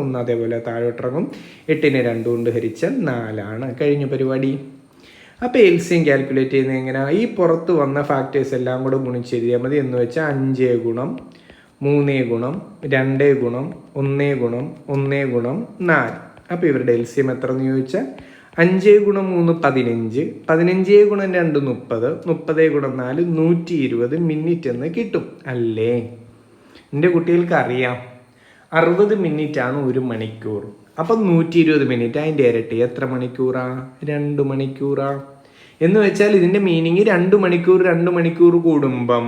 1 അതേപോലെ താഴോട്ടിറങ്ങും. 8നെ 2 കൊണ്ട് ഹരിച്ചാൽ 4ആണ്. കഴിഞ്ഞ പരിപാടി. അപ്പോൾ LCM കാൽക്കുലേറ്റ് ചെയ്യുന്നത് എങ്ങനെയാണ്? ഈ പുറത്ത് വന്ന ഫാക്ടേഴ്സ് എല്ലാം കൂടെ ഗുണിച്ചെഴുതിയാൽ മതി. എന്ന് വെച്ചാൽ 5 ഗുണം 3 ഗുണം 2 ഗുണം 1 ഗുണം 1 ഗുണം 4. അപ്പോൾ ഇവരുടെ LCM എത്ര എന്ന് ചോദിച്ചാൽ 5 ഗുണം 3 15, 15 ഗുണം 2 30, 30 ഗുണം 4 120 മിനിറ്റ് എന്ന് കിട്ടും അല്ലേ? എൻ്റെ കുട്ടികൾക്ക് അറിയാം 60 മിനിറ്റാണ് 1 മണിക്കൂർ. അപ്പം 120 മിനിറ്റ്, അതിൻ്റെ ഇരട്ടി എത്ര മണിക്കൂറാ? 2 മണിക്കൂറാ. എന്ന് വെച്ചാൽ ഇതിൻ്റെ മീനിങ് 2 മണിക്കൂർ കൂടുമ്പം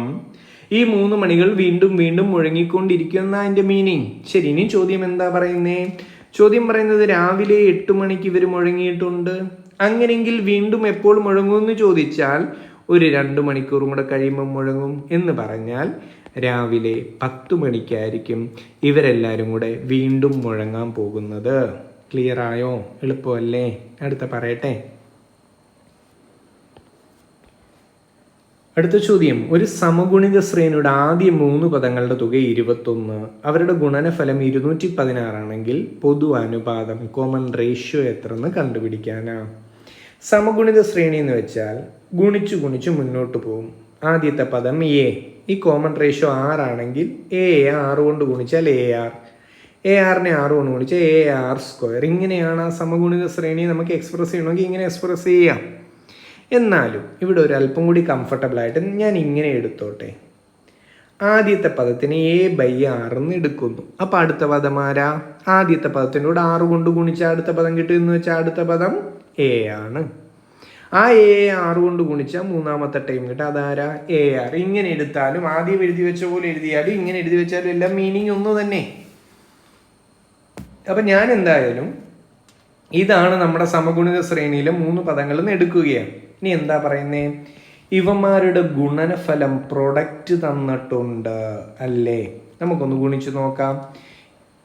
ഈ 3 മണികൾ വീണ്ടും വീണ്ടും മുഴങ്ങിക്കൊണ്ടിരിക്കുന്ന അതിൻ്റെ മീനിങ്. ശരി, ഇനി ചോദ്യം എന്താ പറയുന്നേ? ചോദ്യം പറയുന്നത് രാവിലെ 8 മണിക്ക് ഇവർ മുഴങ്ങിയിട്ടുണ്ട്. അങ്ങനെയെങ്കിൽ വീണ്ടും എപ്പോൾ മുഴങ്ങുമെന്ന് ചോദിച്ചാൽ ഒരു 2 മണിക്കൂറും കൂടെ കഴിയുമ്പോൾ മുഴങ്ങും. എന്ന് പറഞ്ഞാൽ രാവിലെ 10 മണിക്കായിരിക്കും ഇവരെല്ലാവരും കൂടെ വീണ്ടും മുഴങ്ങാൻ പോകുന്നത്. ക്ലിയർ ആയോ? എളുപ്പമല്ലേ? അടുത്ത പറയട്ടെ. അടുത്ത ചോദ്യം. ഒരു സമഗുണിത ശ്രേണിയുടെ ആദ്യ 3 പദങ്ങളുടെ തുക 21, അവരുടെ ഗുണനഫലം 216 ആണെങ്കിൽ പൊതു അനുപാതം കോമൺ റേഷ്യോ എത്ര എന്ന് കണ്ടുപിടിക്കാനാ. സമഗുണിത ശ്രേണി എന്ന് വെച്ചാൽ ഗുണിച്ചു ഗുണിച്ച് മുന്നോട്ട് പോകും. ആദ്യത്തെ പദം A, ഈ കോമൺ റേഷ്യോ 6 ആണെങ്കിൽ A 6 കൊണ്ട് ഗുണിച്ചാൽ AR, ARനെ 6 കൊണ്ട് ഗുണിച്ചാൽ AR². ഇങ്ങനെയാണ് ആ സമഗുണിത ശ്രേണി നമുക്ക് എക്സ്പ്രസ് ചെയ്യണമെങ്കിൽ ഇങ്ങനെ എക്സ്പ്രസ് ചെയ്യാം. എന്നാലും ഇവിടെ ഒരു അല്പം കൂടി കംഫർട്ടബിളായിട്ട് ഞാൻ ഇങ്ങനെ എടുത്തോട്ടെ. ആദ്യത്തെ പദത്തിന് A/6 എന്ന് എടുക്കുന്നു. അപ്പം അടുത്ത പദം ആരാ? ആദ്യത്തെ പദത്തിനോട് 6 കൊണ്ട് ഗുണിച്ചാൽ അടുത്ത പദം കിട്ടുമെന്ന് വെച്ചാൽ അടുത്ത പദം A ആണ്. ആ A 6 കൊണ്ട് ഗുണിച്ചാൽ 3ാമത്തെ ടൈം കിട്ടും. അതാരാ? AR. ഇങ്ങനെ എടുത്താലും ആദ്യം എഴുതി വെച്ച പോലെ എഴുതിയാലും ഇങ്ങനെ എഴുതി വെച്ചാലും എല്ലാം മീനിങ് ഒന്ന് തന്നെ. അപ്പം ഞാൻ എന്തായാലും ഇതാണ് നമ്മുടെ സമഗുണിത ശ്രേണിയിലെ 3 പദങ്ങളിൽ നിന്ന് എടുക്കുകയാണ്. ഇനി എന്താ പറയുന്നേ? ഇവന്മാരുടെ ഗുണനഫലം പ്രൊഡക്റ്റ് തന്നിട്ടുണ്ട് അല്ലേ? നമുക്കൊന്ന് ഗുണിച്ച് നോക്കാം.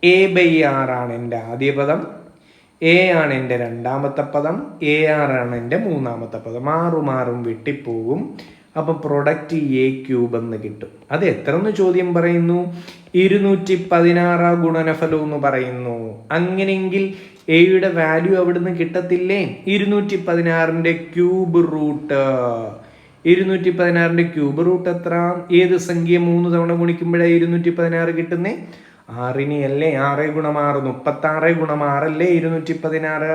A/6 ആണ് എൻ്റെ ആദ്യ പദം, A ആണ് എൻ്റെ രണ്ടാമത്തെ പദം, AR ആണ് എൻ്റെ 3ാമത്തെ പദം. 6 വെട്ടിപ്പോകും. അപ്പം പ്രൊഡക്റ്റ് A³ എന്ന് കിട്ടും. അത് എത്ര എന്ന് ചോദ്യം പറയുന്നു? 216 ഗുണനഫലം എന്ന് പറയുന്നു. അങ്ങനെയെങ്കിൽ എയുടെ വാല്യൂ അവിടുന്ന് കിട്ടത്തില്ലേ? 216ന്റെ ക്യൂബ് റൂട്ട്. 216ന്റെ ക്യൂബ് റൂട്ട് എത്ര? ഏത് സംഖ്യ 3 തവണ ഗുണിക്കുമ്പോഴാണ് 216 കിട്ടുന്നേ? 6നെ അല്ലേ? 6 ഗുണം 6 36 ഗുണം 6 അല്ലേ 216.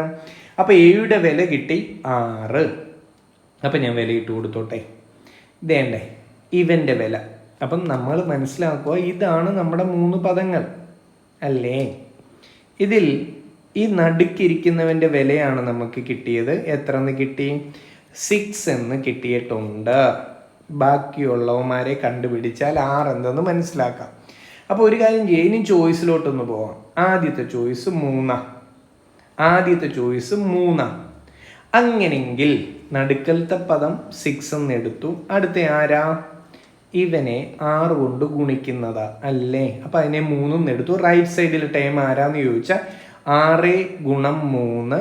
അപ്പൊ എയുടെ വില കിട്ടി 6. അപ്പൊ ഞാൻ വില ഇട്ട് കൊടുത്തോട്ടെ. ഇതേണ്ടേ ഇവന്റെ വില. അപ്പം നമ്മൾ മനസ്സിലാക്കുക ഇതാണ് നമ്മുടെ 3 പദങ്ങൾ അല്ലേ? ഇതിൽ ഈ നടുക്കിരിക്കുന്നവൻ്റെ വിലയാണ് നമുക്ക് കിട്ടിയത്. എത്ര എന്ന് കിട്ടി? 6 എന്ന് കിട്ടിയിട്ടുണ്ട്. ബാക്കിയുള്ളവന്മാരെ കണ്ടുപിടിച്ചാൽ 6 എന്തെന്ന് മനസ്സിലാക്കാം. അപ്പോൾ ഒരു കാര്യം ചെയ്യും, ഇനി ചോയ്സിലോട്ടൊന്ന് പോവാം. ആദ്യത്തെ ചോയ്സ് 3. അങ്ങനെങ്കിൽ നടുക്കലത്തെ പദം 6 എന്ന് എടുത്തു. അടുത്ത ആരാ? ഇവനെ 6 കൊണ്ട് ഗുണിക്കുന്നതാ അല്ലേ? അപ്പം അതിനെ 3 എന്ന് എടുത്തു. റൈറ്റ് സൈഡിൽ ടൈം ആരാന്ന് ചോദിച്ചാൽ 6 ഗുണം 3.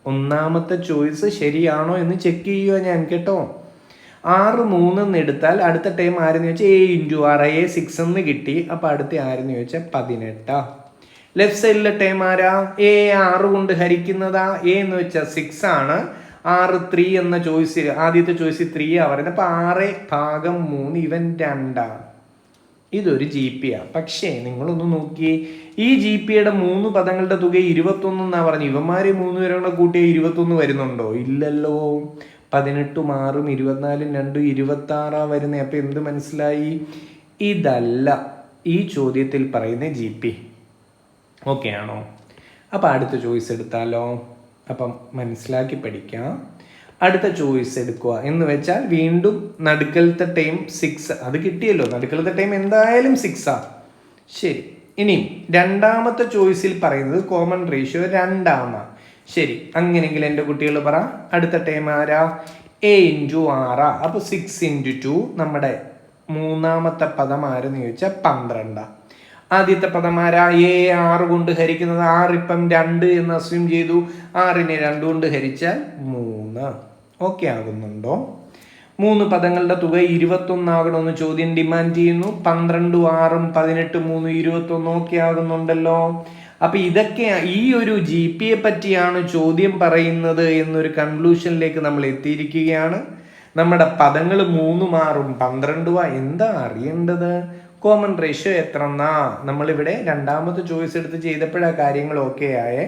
ഒന്നാമത്തെ ചോയ്സ് ശരിയാണോ എന്ന് ചെക്ക് ചെയ്യുക ഞാൻ കേട്ടോ. 6 3 എന്ന് എടുത്താൽ അടുത്ത ടൈം ആരെന്ന് ചോദിച്ചാൽ A × 6 6 എന്ന് കിട്ടി. അപ്പം അടുത്ത ആരെന്ന് ചോദിച്ചാൽ 18. ലെഫ്റ്റ് സൈഡിലെ ടൈം ആരാ? A 6 കൊണ്ട് ഹരിക്കുന്നതാ. A എന്ന് വെച്ചാൽ 6 ആണ്. 6 3 എന്ന ചോയ്സ്, ആദ്യത്തെ ചോയ്സ് 3 പറയുന്നത്. അപ്പം 6/3 ഇവൻ 2. ഇതൊരു GP ആണ്. പക്ഷേ നിങ്ങളൊന്ന് നോക്കിയേ, ഈ GPയുടെ 3 പദങ്ങളുടെ തുക 21 എന്നാ പറഞ്ഞു. ഇവന്മാര് 3 പേരെ കൂടെ കൂട്ടിയ 21 വരുന്നുണ്ടോ? ഇല്ലല്ലോ. 18 6 24 2 26 വരുന്നേ. അപ്പം എന്ത് മനസ്സിലായി? ഇതല്ല ഈ ചോദ്യത്തിൽ പറയുന്ന GP. ഓക്കെ ആണോ? അപ്പം അടുത്ത ചോയ്സ് എടുത്താലോ? അപ്പം മനസ്സിലാക്കി പഠിക്കാം. അടുത്ത ചോയ്സ് എടുക്കുക എന്ന് വെച്ചാൽ വീണ്ടും നടുക്കലത്തെ ടൈം 6. അത് കിട്ടിയല്ലോ. നടുക്കലത്തെ ടൈം എന്തായാലും 6 ശരി. ഇനിയും രണ്ടാമത്തെ ചോയ്സിൽ പറയുന്നത് കോമൺ റേഷ്യോ 2. ശരി, അങ്ങനെയെങ്കിൽ എൻ്റെ കുട്ടികൾ പറ, അടുത്ത ടൈം ആരാ? A × 6. അപ്പോൾ 6 × 2. നമ്മുടെ മൂന്നാമത്തെ പദം ആരെന്ന് ചോദിച്ചാൽ 12. ആദ്യത്തെ പദം ആരാ? A 6 കൊണ്ട് ഹരിക്കുന്നത്. 6 ഇപ്പം 2 എന്ന് അസ്യൂം ചെയ്തു. 6നെ 2 കൊണ്ട് ഹരിച്ചാൽ 3. ഓക്കെ ആകുന്നുണ്ടോ? 3 പദങ്ങളുടെ തുക 21 ആകണമെന്ന് ചോദ്യം ഡിമാൻഡ് ചെയ്യുന്നു. 12 6 18 3 21 ഓക്കെ ആകുന്നുണ്ടല്ലോ. അപ്പൊ ഇതൊക്കെ ഈ ഒരു GPയെ പറ്റിയാണ് ചോദ്യം പറയുന്നത് എന്നൊരു കൺക്ലൂഷനിലേക്ക് നമ്മൾ എത്തിയിരിക്കുകയാണ്. നമ്മുടെ പദങ്ങൾ 3 6 12 എന്താ അറിയേണ്ടത്? കോമൺ റേഷ്യോ എത്ര എന്നാ നമ്മളിവിടെ രണ്ടാമത്തെ ചോയ്സ് എടുത്ത് ചെയ്തപ്പോഴാ കാര്യങ്ങൾ ഓക്കെ ആയേ.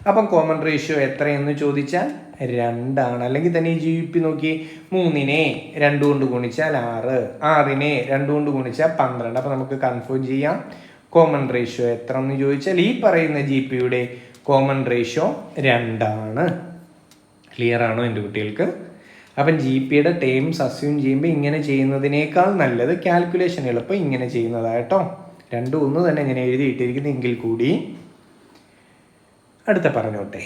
അപ്പം കോമൺ റേഷ്യോ എത്രയെന്ന് ചോദിച്ചാൽ 2. അല്ലെങ്കിൽ തന്നെ ഈ GP നോക്കി, 3നെ 2 കൊണ്ട് ഗുണിച്ചാൽ 6, 6നെ 2 കൊണ്ട് ഗുണിച്ചാൽ 12. അപ്പം നമുക്ക് കൺഫേം ചെയ്യാം കോമൺ റേഷ്യോ എത്ര എന്ന് ചോദിച്ചാൽ ഈ പറയുന്ന GPയുടെ കോമൺ റേഷ്യോ 2. ക്ലിയർ ആണോ എൻ്റെ കുട്ടികൾക്ക്? അപ്പം GPയുടെ ടേംസ് അസ്യൂം ചെയ്യുമ്പോൾ ഇങ്ങനെ ചെയ്യുന്നതിനേക്കാൾ നല്ലത് കാൽക്കുലേഷൻ എളുപ്പം ഇങ്ങനെ ചെയ്യുന്നതാട്ടോ. 2 1 തന്നെ ഇങ്ങനെ എഴുതിയിട്ടിരിക്കുന്നെങ്കിൽ കൂടി. അടുത്ത പറഞ്ഞോട്ടെ.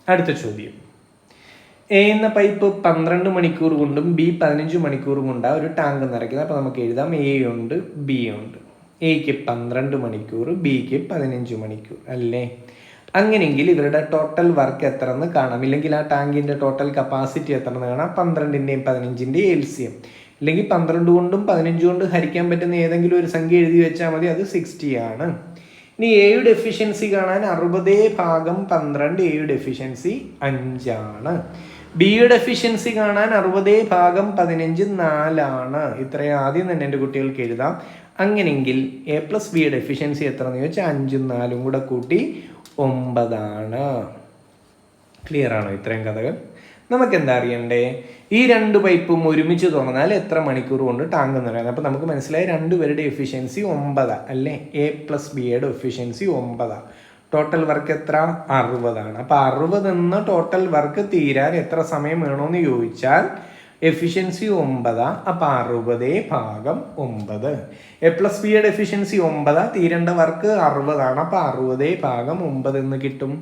അടുത്ത ചോദ്യം. A എന്ന പൈപ്പ് 12 മണിക്കൂർ കൊണ്ടും B 15 മണിക്കൂർ കൊണ്ടാണ് ഒരു ടാങ്ക് നിറയ്ക്കുന്നത്. അപ്പോൾ നമുക്ക് എഴുതാം A ഉണ്ട് B ഉണ്ട്. Aക്ക് 12 മണിക്കൂർ, Bക്ക് 15 മണിക്കൂർ അല്ലേ? അങ്ങനെയെങ്കിൽ ഇവരുടെ ടോട്ടൽ വർക്ക് എത്ര എന്ന് കാണാം. ഇല്ലെങ്കിൽ ആ ടാങ്കിൻ്റെ ടോട്ടൽ കപ്പാസിറ്റി എത്ര എന്ന് കാണാം. 12ൻ്റെയും 15ൻ്റെയും LCM. ഇല്ലെങ്കിൽ 12 കൊണ്ടും 15 കൊണ്ടും ഹരിക്കാൻ പറ്റുന്ന ഏതെങ്കിലും ഒരു സംഖ്യ എഴുതി വെച്ചാൽ മതി. അത് 60 ആണ്. ഇനി Aയുടെ എഫിഷ്യൻസി കാണാൻ 60/12 Aയുടെ എഫിഷ്യൻസി 5 ആണ്. Bയുടെ എഫിഷ്യൻസി കാണാൻ 60/15 4 ഇത്രയും ആദ്യം തന്നെ എൻ്റെ കുട്ടികൾക്ക് എഴുതാം. അങ്ങനെയെങ്കിൽ A + Bയുടെ എഫിഷ്യൻസി എത്രയെന്ന് ചോദിച്ചാൽ 5ഉം 4ഉം കൂടെ കൂട്ടി 9. ക്ലിയർ ആണോ ഇത്രയും കഥകൾ? നമുക്ക് എന്താ അറിയണ്ടേ? ഈ 2 പൈപ്പും ഒരുമിച്ച് തുറന്നാൽ എത്ര മണിക്കൂർ കൊണ്ട് ടാങ്ക് നിറയുന്നത്? അപ്പം നമുക്ക് മനസ്സിലായി 2 പേരുടെ എഫിഷ്യൻസി 9 അല്ലേ? A + Bയുടെ എഫിഷ്യൻസി 9. ടോട്ടൽ വർക്ക് എത്ര? 60 ആണ്. അപ്പം 60 എന്ന ടോട്ടൽ വർക്ക് തീരാൻ എത്ര സമയം വേണമെന്ന് ചോദിച്ചാൽ എഫിഷ്യൻസി 9. അപ്പം 60/9. A + Bയുടെ എഫിഷ്യൻസി 9, തീരേണ്ട വർക്ക് 60 ആണ്. അപ്പം 60/9 എന്ന് കിട്ടും.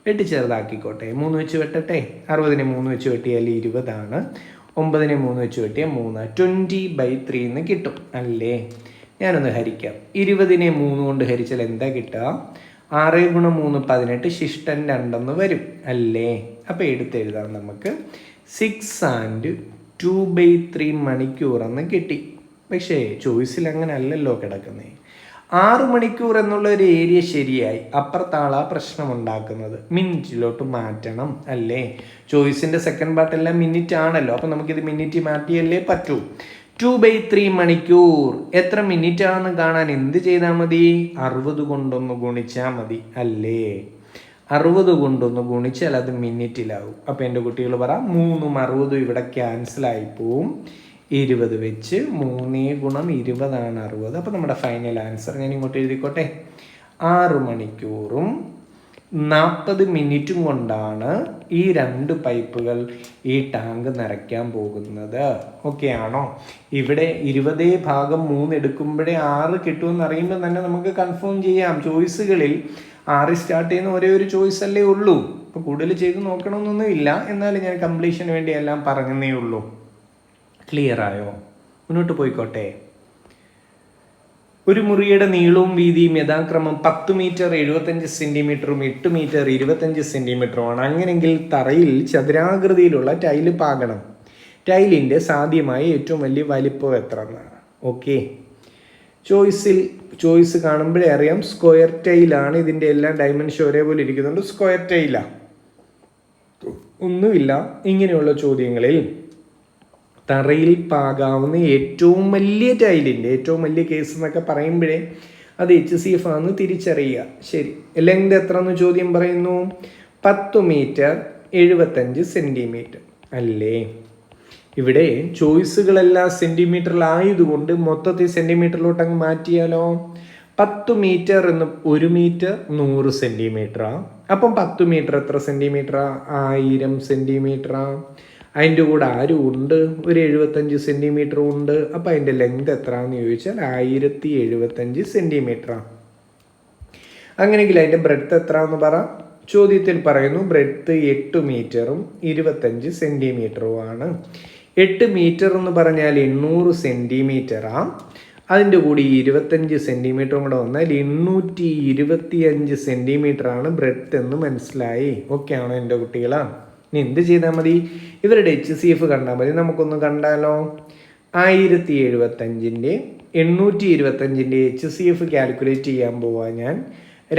വെട്ടി ചെറുതാക്കിക്കോട്ടെ. 3 വെച്ച് വെട്ടട്ടെ. 60നെ 3 വെച്ച് വെട്ടിയാൽ 20 ആണ്. 9നെ 3 വെച്ച് വെട്ടിയാൽ 3. 20/3 എന്ന് കിട്ടും അല്ലേ? ഞാനൊന്ന് ഹരിക്കാം. 20നെ 3 കൊണ്ട് ഹരിച്ചാൽ എന്താ കിട്ടുക? 6 × 3 18, ശിഷ്ടൻ 2 വരും അല്ലേ? അപ്പം എടുത്തെഴുതാം നമുക്ക് 6 & 2/3 മണിക്കൂർ എന്ന് കിട്ടി. പക്ഷേ ചോയ്സിൽ അങ്ങനെ അല്ലല്ലോ കിടക്കുന്നത്. 6 മണിക്കൂർ എന്നുള്ള ഒരു ഏരിയ ശരിയായി. അപ്പുറത്താളാ പ്രശ്നം ഉണ്ടാക്കുന്നത്. മിനിറ്റിലോട്ട് മാറ്റണം അല്ലേ? ചോയ്സിൻ്റെ സെക്കൻഡ് പാർട്ടെല്ലാം മിനിറ്റ് ആണല്ലോ. അപ്പം നമുക്കിത് മിനിറ്റ് മാറ്റിയല്ലേ പറ്റൂ. 2/3 മണിക്കൂർ എത്ര മിനിറ്റ് ആണെന്ന് കാണാൻ എന്ത് ചെയ്താൽ മതി? 60 കൊണ്ടൊന്ന് ഗുണിച്ചാൽ മതി അല്ലേ? 60 കൊണ്ടൊന്ന് ഗുണിച്ചാൽ അത് മിനിറ്റിലാവും. അപ്പം എൻ്റെ കുട്ടികൾ പറ, 3ഉം 60ഉം ഇവിടെ ക്യാൻസലായി പോവും. 20 വെച്ച് 3 × 20 ആണ് 60. അപ്പം നമ്മുടെ ഫൈനൽ ആൻസർ ഞാൻ ഇങ്ങോട്ട് എഴുതിക്കോട്ടെ. 6 മണിക്കൂറും 40 മിനിറ്റും കൊണ്ടാണ് ഈ 2 പൈപ്പുകൾ ഈ ടാങ്ക് നിറയ്ക്കാൻ പോകുന്നത്. ഓക്കെ ആണോ? ഇവിടെ 20/3 എടുക്കുമ്പോഴേ 6 കിട്ടുമെന്ന് അറിയുമ്പോൾ തന്നെ നമുക്ക് കൺഫേം ചെയ്യാം. ചോയ്സുകളിൽ 6 സ്റ്റാർട്ട് ചെയ്യുന്ന ഒരേ ഒരു ചോയ്സ് അല്ലേ ഉള്ളൂ. അപ്പോൾ കൂടുതൽ ചെയ്ത് നോക്കണമെന്നൊന്നും ഇല്ല. എന്നാലും ഞാൻ കംപ്ലീഷന് വേണ്ടി എല്ലാം പറഞ്ഞതേ ഉള്ളൂ. ക്ലിയർ ആയോ? മുന്നോട്ട് പോയിക്കോട്ടെ. ഒരു മുറിയുടെ നീളവും വീതിയും യഥാക്രമം 10 മീറ്റർ 75 സെൻറ്റിമീറ്ററും 8 മീറ്റർ 25 സെൻറ്റിമീറ്ററുമാണ്. അങ്ങനെയെങ്കിൽ തറയിൽ ചതുരാകൃതിയിലുള്ള ടൈല് പാകണം. ടൈലിൻ്റെ സാധ്യമായ ഏറ്റവും വലിയ വലിപ്പം എത്ര എന്നാണ്. ഓക്കെ, ചോയ്സ് കാണുമ്പോഴേ അറിയാം സ്ക്വയർ ടൈലാണ്. ഇതിൻ്റെ എല്ലാം ഡയമെൻഷൻ ഒരേപോലെ ഇരിക്കുന്നുണ്ട്. സ്ക്വയർ ടൈലാണ്. ഒന്നുമില്ല, ഇങ്ങനെയുള്ള ചോദ്യങ്ങളിൽ തറയിൽ പാകാവുന്ന ഏറ്റവും വലിയ ടൈലിൻ്റെ ഏറ്റവും വലിയ കേസ് എന്നൊക്കെ പറയുമ്പോഴേ അത് HCF ആണെന്ന് തിരിച്ചറിയുക. ശരി, ലെങ്ത് എത്ര എന്ന് ചോദ്യം പറയുന്നു? 10 മീറ്റർ 75 സെൻറ്റിമീറ്റർ അല്ലേ? ഇവിടെ ചോയ്സുകളെല്ലാം സെൻറ്റിമീറ്ററിലായതുകൊണ്ട് മൊത്തത്തിൽ സെൻറ്റിമീറ്ററിലോട്ട് അങ്ങ് മാറ്റിയാലോ? 10 മീറ്റർ എന്ന് 1 മീറ്റർ 100 സെൻറ്റിമീറ്ററാണ്. അപ്പം 10 മീറ്റർ എത്ര സെൻറ്റിമീറ്ററാണ്? 1000 സെൻറ്റിമീറ്ററാണ്. അതിൻ്റെ കൂടെ ആരും ഉണ്ട്, ഒരു 75 സെൻറ്റിമീറ്ററും ഉണ്ട്. അപ്പം അതിൻ്റെ ലെങ്ത് എത്രയാണെന്ന് ചോദിച്ചാൽ 1075 സെൻറ്റിമീറ്ററാണ്. അങ്ങനെയെങ്കിൽ അതിൻ്റെ ബ്രെഡ്ത്ത് എത്രയാണെന്ന് പറ. ചോദ്യത്തിൽ പറയുന്നു ബ്രെഡ്ത്ത് 8 മീറ്ററും 25 സെൻറ്റിമീറ്ററുമാണ്. 8 മീറ്റർ എന്ന് പറഞ്ഞാൽ 800 സെൻറ്റിമീറ്ററാണ്. അതിൻ്റെ കൂടി 25 സെൻറ്റിമീറ്ററും കൂടെ വന്നാൽ 825 സെൻറ്റിമീറ്ററാണ് ബ്രെഡ്ത്ത് എന്ന് മനസ്സിലായി. ഓക്കെ ആണോ എൻ്റെ കുട്ടികളാ? ഇനി എന്ത് ചെയ്താൽ മതി? ഇവരുടെ HCF കണ്ടാൽ മതി. നമുക്കൊന്ന് കണ്ടാലോ? 1075ൻ്റെ 825ൻ്റെ HCF കാൽക്കുലേറ്റ് ചെയ്യാൻ പോവാ ഞാൻ.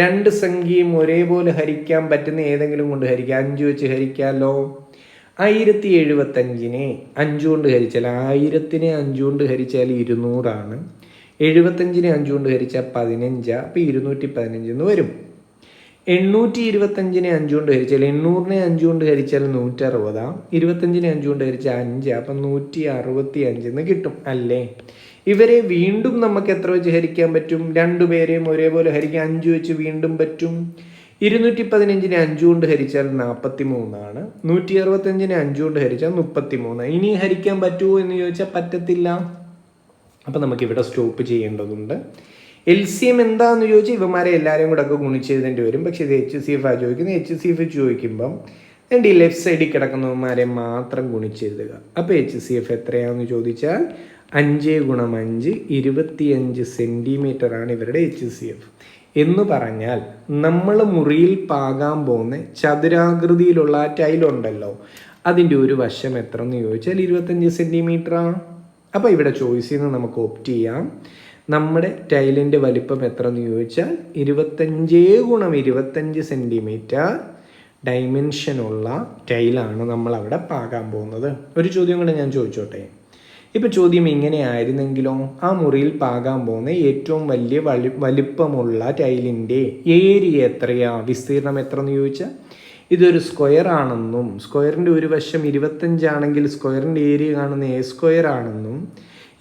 2 സംഖ്യയും ഒരേപോലെ ഹരിക്കാൻ പറ്റുന്ന ഏതെങ്കിലും കൊണ്ട് ഹരിക്കാം. 5 വെച്ച് ഹരിക്കാമല്ലോ. 1075നെ 5 കൊണ്ട് ഹരിച്ചാൽ 1000നെ 5 കൊണ്ട് ഹരിച്ചാൽ 200 75നെ 5 കൊണ്ട് ഹരിച്ചാൽ 15. അപ്പോൾ 215 എന്ന് വരും. 825നെ 5 കൊണ്ട് ഹരിച്ചാൽ 800നെ 5 കൊണ്ട് ഹരിച്ചാൽ 160. 25നെ 5 കൊണ്ട് ഹരിച്ചാൽ 5. അപ്പം 165 എന്ന് കിട്ടും അല്ലേ? ഇവരെ വീണ്ടും നമുക്ക് എത്ര വെച്ച് ഹരിക്കാൻ പറ്റും? 2 പേരെയും ഒരേപോലെ ഹരിക്കാൻ 5 വെച്ച് വീണ്ടും പറ്റും. 215നെ 5 കൊണ്ട് ഹരിച്ചാൽ 43. 165നെ 5 കൊണ്ട് ഹരിച്ചാൽ 33. ഇനി ഹരിക്കാൻ പറ്റുമോ എന്ന് ചോദിച്ചാൽ പറ്റത്തില്ല. അപ്പം നമുക്കിവിടെ സ്റ്റോപ്പ് ചെയ്യേണ്ടതുണ്ട്. LCM എന്താണെന്ന് ചോദിച്ചാൽ ഇവന്മാരെ എല്ലാവരെയും കൂടെ ഒക്കെ ഗുണിച്ചെഴുതേണ്ടി വരും. പക്ഷേ ഇത് HCF ആണ് ചോദിക്കുന്നത്. HCF ചോദിക്കുമ്പം എൻ്റെ ഈ ലെഫ്റ്റ് സൈഡിൽ കിടക്കുന്നവന്മാരെ മാത്രം ഗുണിച്ചെഴുതുക. അപ്പോൾ HCF എത്രയാണെന്ന് ചോദിച്ചാൽ 5 × 5 25 സെൻറ്റിമീറ്ററാണ് ഇവരുടെ HCF. എന്ന് പറഞ്ഞാൽ നമ്മൾ മുറിയിൽ പാകാൻ പോകുന്ന ചതുരാകൃതിയിലുള്ള ആ ടൈലുണ്ടല്ലോ, അതിൻ്റെ ഒരു വശം എത്ര എന്ന് ചോദിച്ചാൽ 25 സെൻറ്റിമീറ്ററാണ്. അപ്പോൾ ഇവിടെ ചോയ്സിൽ നിന്ന് നമുക്ക് ഓപ്റ്റ് ചെയ്യാം. നമ്മുടെ ടൈലിൻ്റെ വലിപ്പം എത്ര എന്ന് ചോദിച്ചാൽ 25 × 25 സെൻറ്റിമീറ്റർ ഡൈമെൻഷനുള്ള ടൈലാണ് നമ്മളവിടെ പാകാൻ പോകുന്നത്. ഒരു ചോദ്യം കൂടെ ഞാൻ ചോദിച്ചോട്ടെ. ഇപ്പോൾ ചോദ്യം ഇങ്ങനെ ആയിരുന്നെങ്കിലോ, ആ മുറിയിൽ പാകാൻ പോകുന്ന ഏറ്റവും വലിയ വലിപ്പമുള്ള ടൈലിൻ്റെ ഏരിയ എത്രയാ, വിസ്തീർണം എത്ര എന്ന് ചോദിച്ചാൽ ഇതൊരു സ്ക്വയർ ആണെന്നും സ്ക്വയറിൻ്റെ ഒരു വശം 25 ആണെങ്കിൽ സ്ക്വയറിൻ്റെ ഏരിയ കാണുന്ന A സ്ക്വയർ ആണെന്നും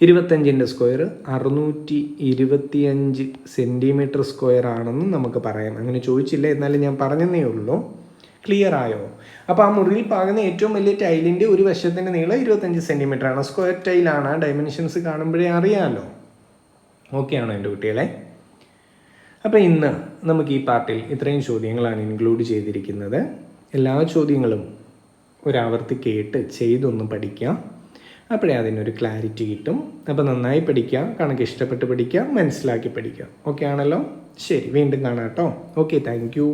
25ൻ്റെ സ്ക്വയർ 625 സെൻറ്റിമീറ്റർ സ്ക്വയർ ആണെന്നും നമുക്ക് പറയാം. അങ്ങനെ ചോദിച്ചില്ല, എന്നാലും ഞാൻ പറഞ്ഞതേ ഉള്ളൂ. ക്ലിയർ ആയോ? അപ്പോൾ ആ മുറിയിൽ പാകുന്ന ഏറ്റവും വലിയ ടൈലിൻ്റെ ഒരു വശത്തിൻ്റെ നീളം 25 സെൻറ്റിമീറ്റർ ആണ്. സ്ക്വയർ ടൈലാണ്. ഡയമെൻഷൻസ് കാണുമ്പോഴേ അറിയാമല്ലോ. ഓക്കെ ആണോ എൻ്റെ കുട്ടികളെ? അപ്പോൾ ഇന്ന് നമുക്ക് ഈ പാർട്ടിൽ ഇത്രയും ചോദ്യങ്ങളാണ് ഇൻക്ലൂഡ് ചെയ്തിരിക്കുന്നത്. എല്ലാ ചോദ്യങ്ങളും ഒരാവർത്തി കേട്ട് ചെയ്തൊന്ന് പഠിക്കാം. അപ്പോഴേ അതിനൊരു ക്ലാരിറ്റി കിട്ടും. അപ്പോൾ നന്നായി പഠിക്കാം, കണക്ക് ഇഷ്ടപ്പെട്ട് പഠിക്കാം, മനസ്സിലാക്കി പഠിക്കാം. ഓക്കെ ആണല്ലോ? ശരി, വീണ്ടും കാണാം കേട്ടോ. Okay, thank you.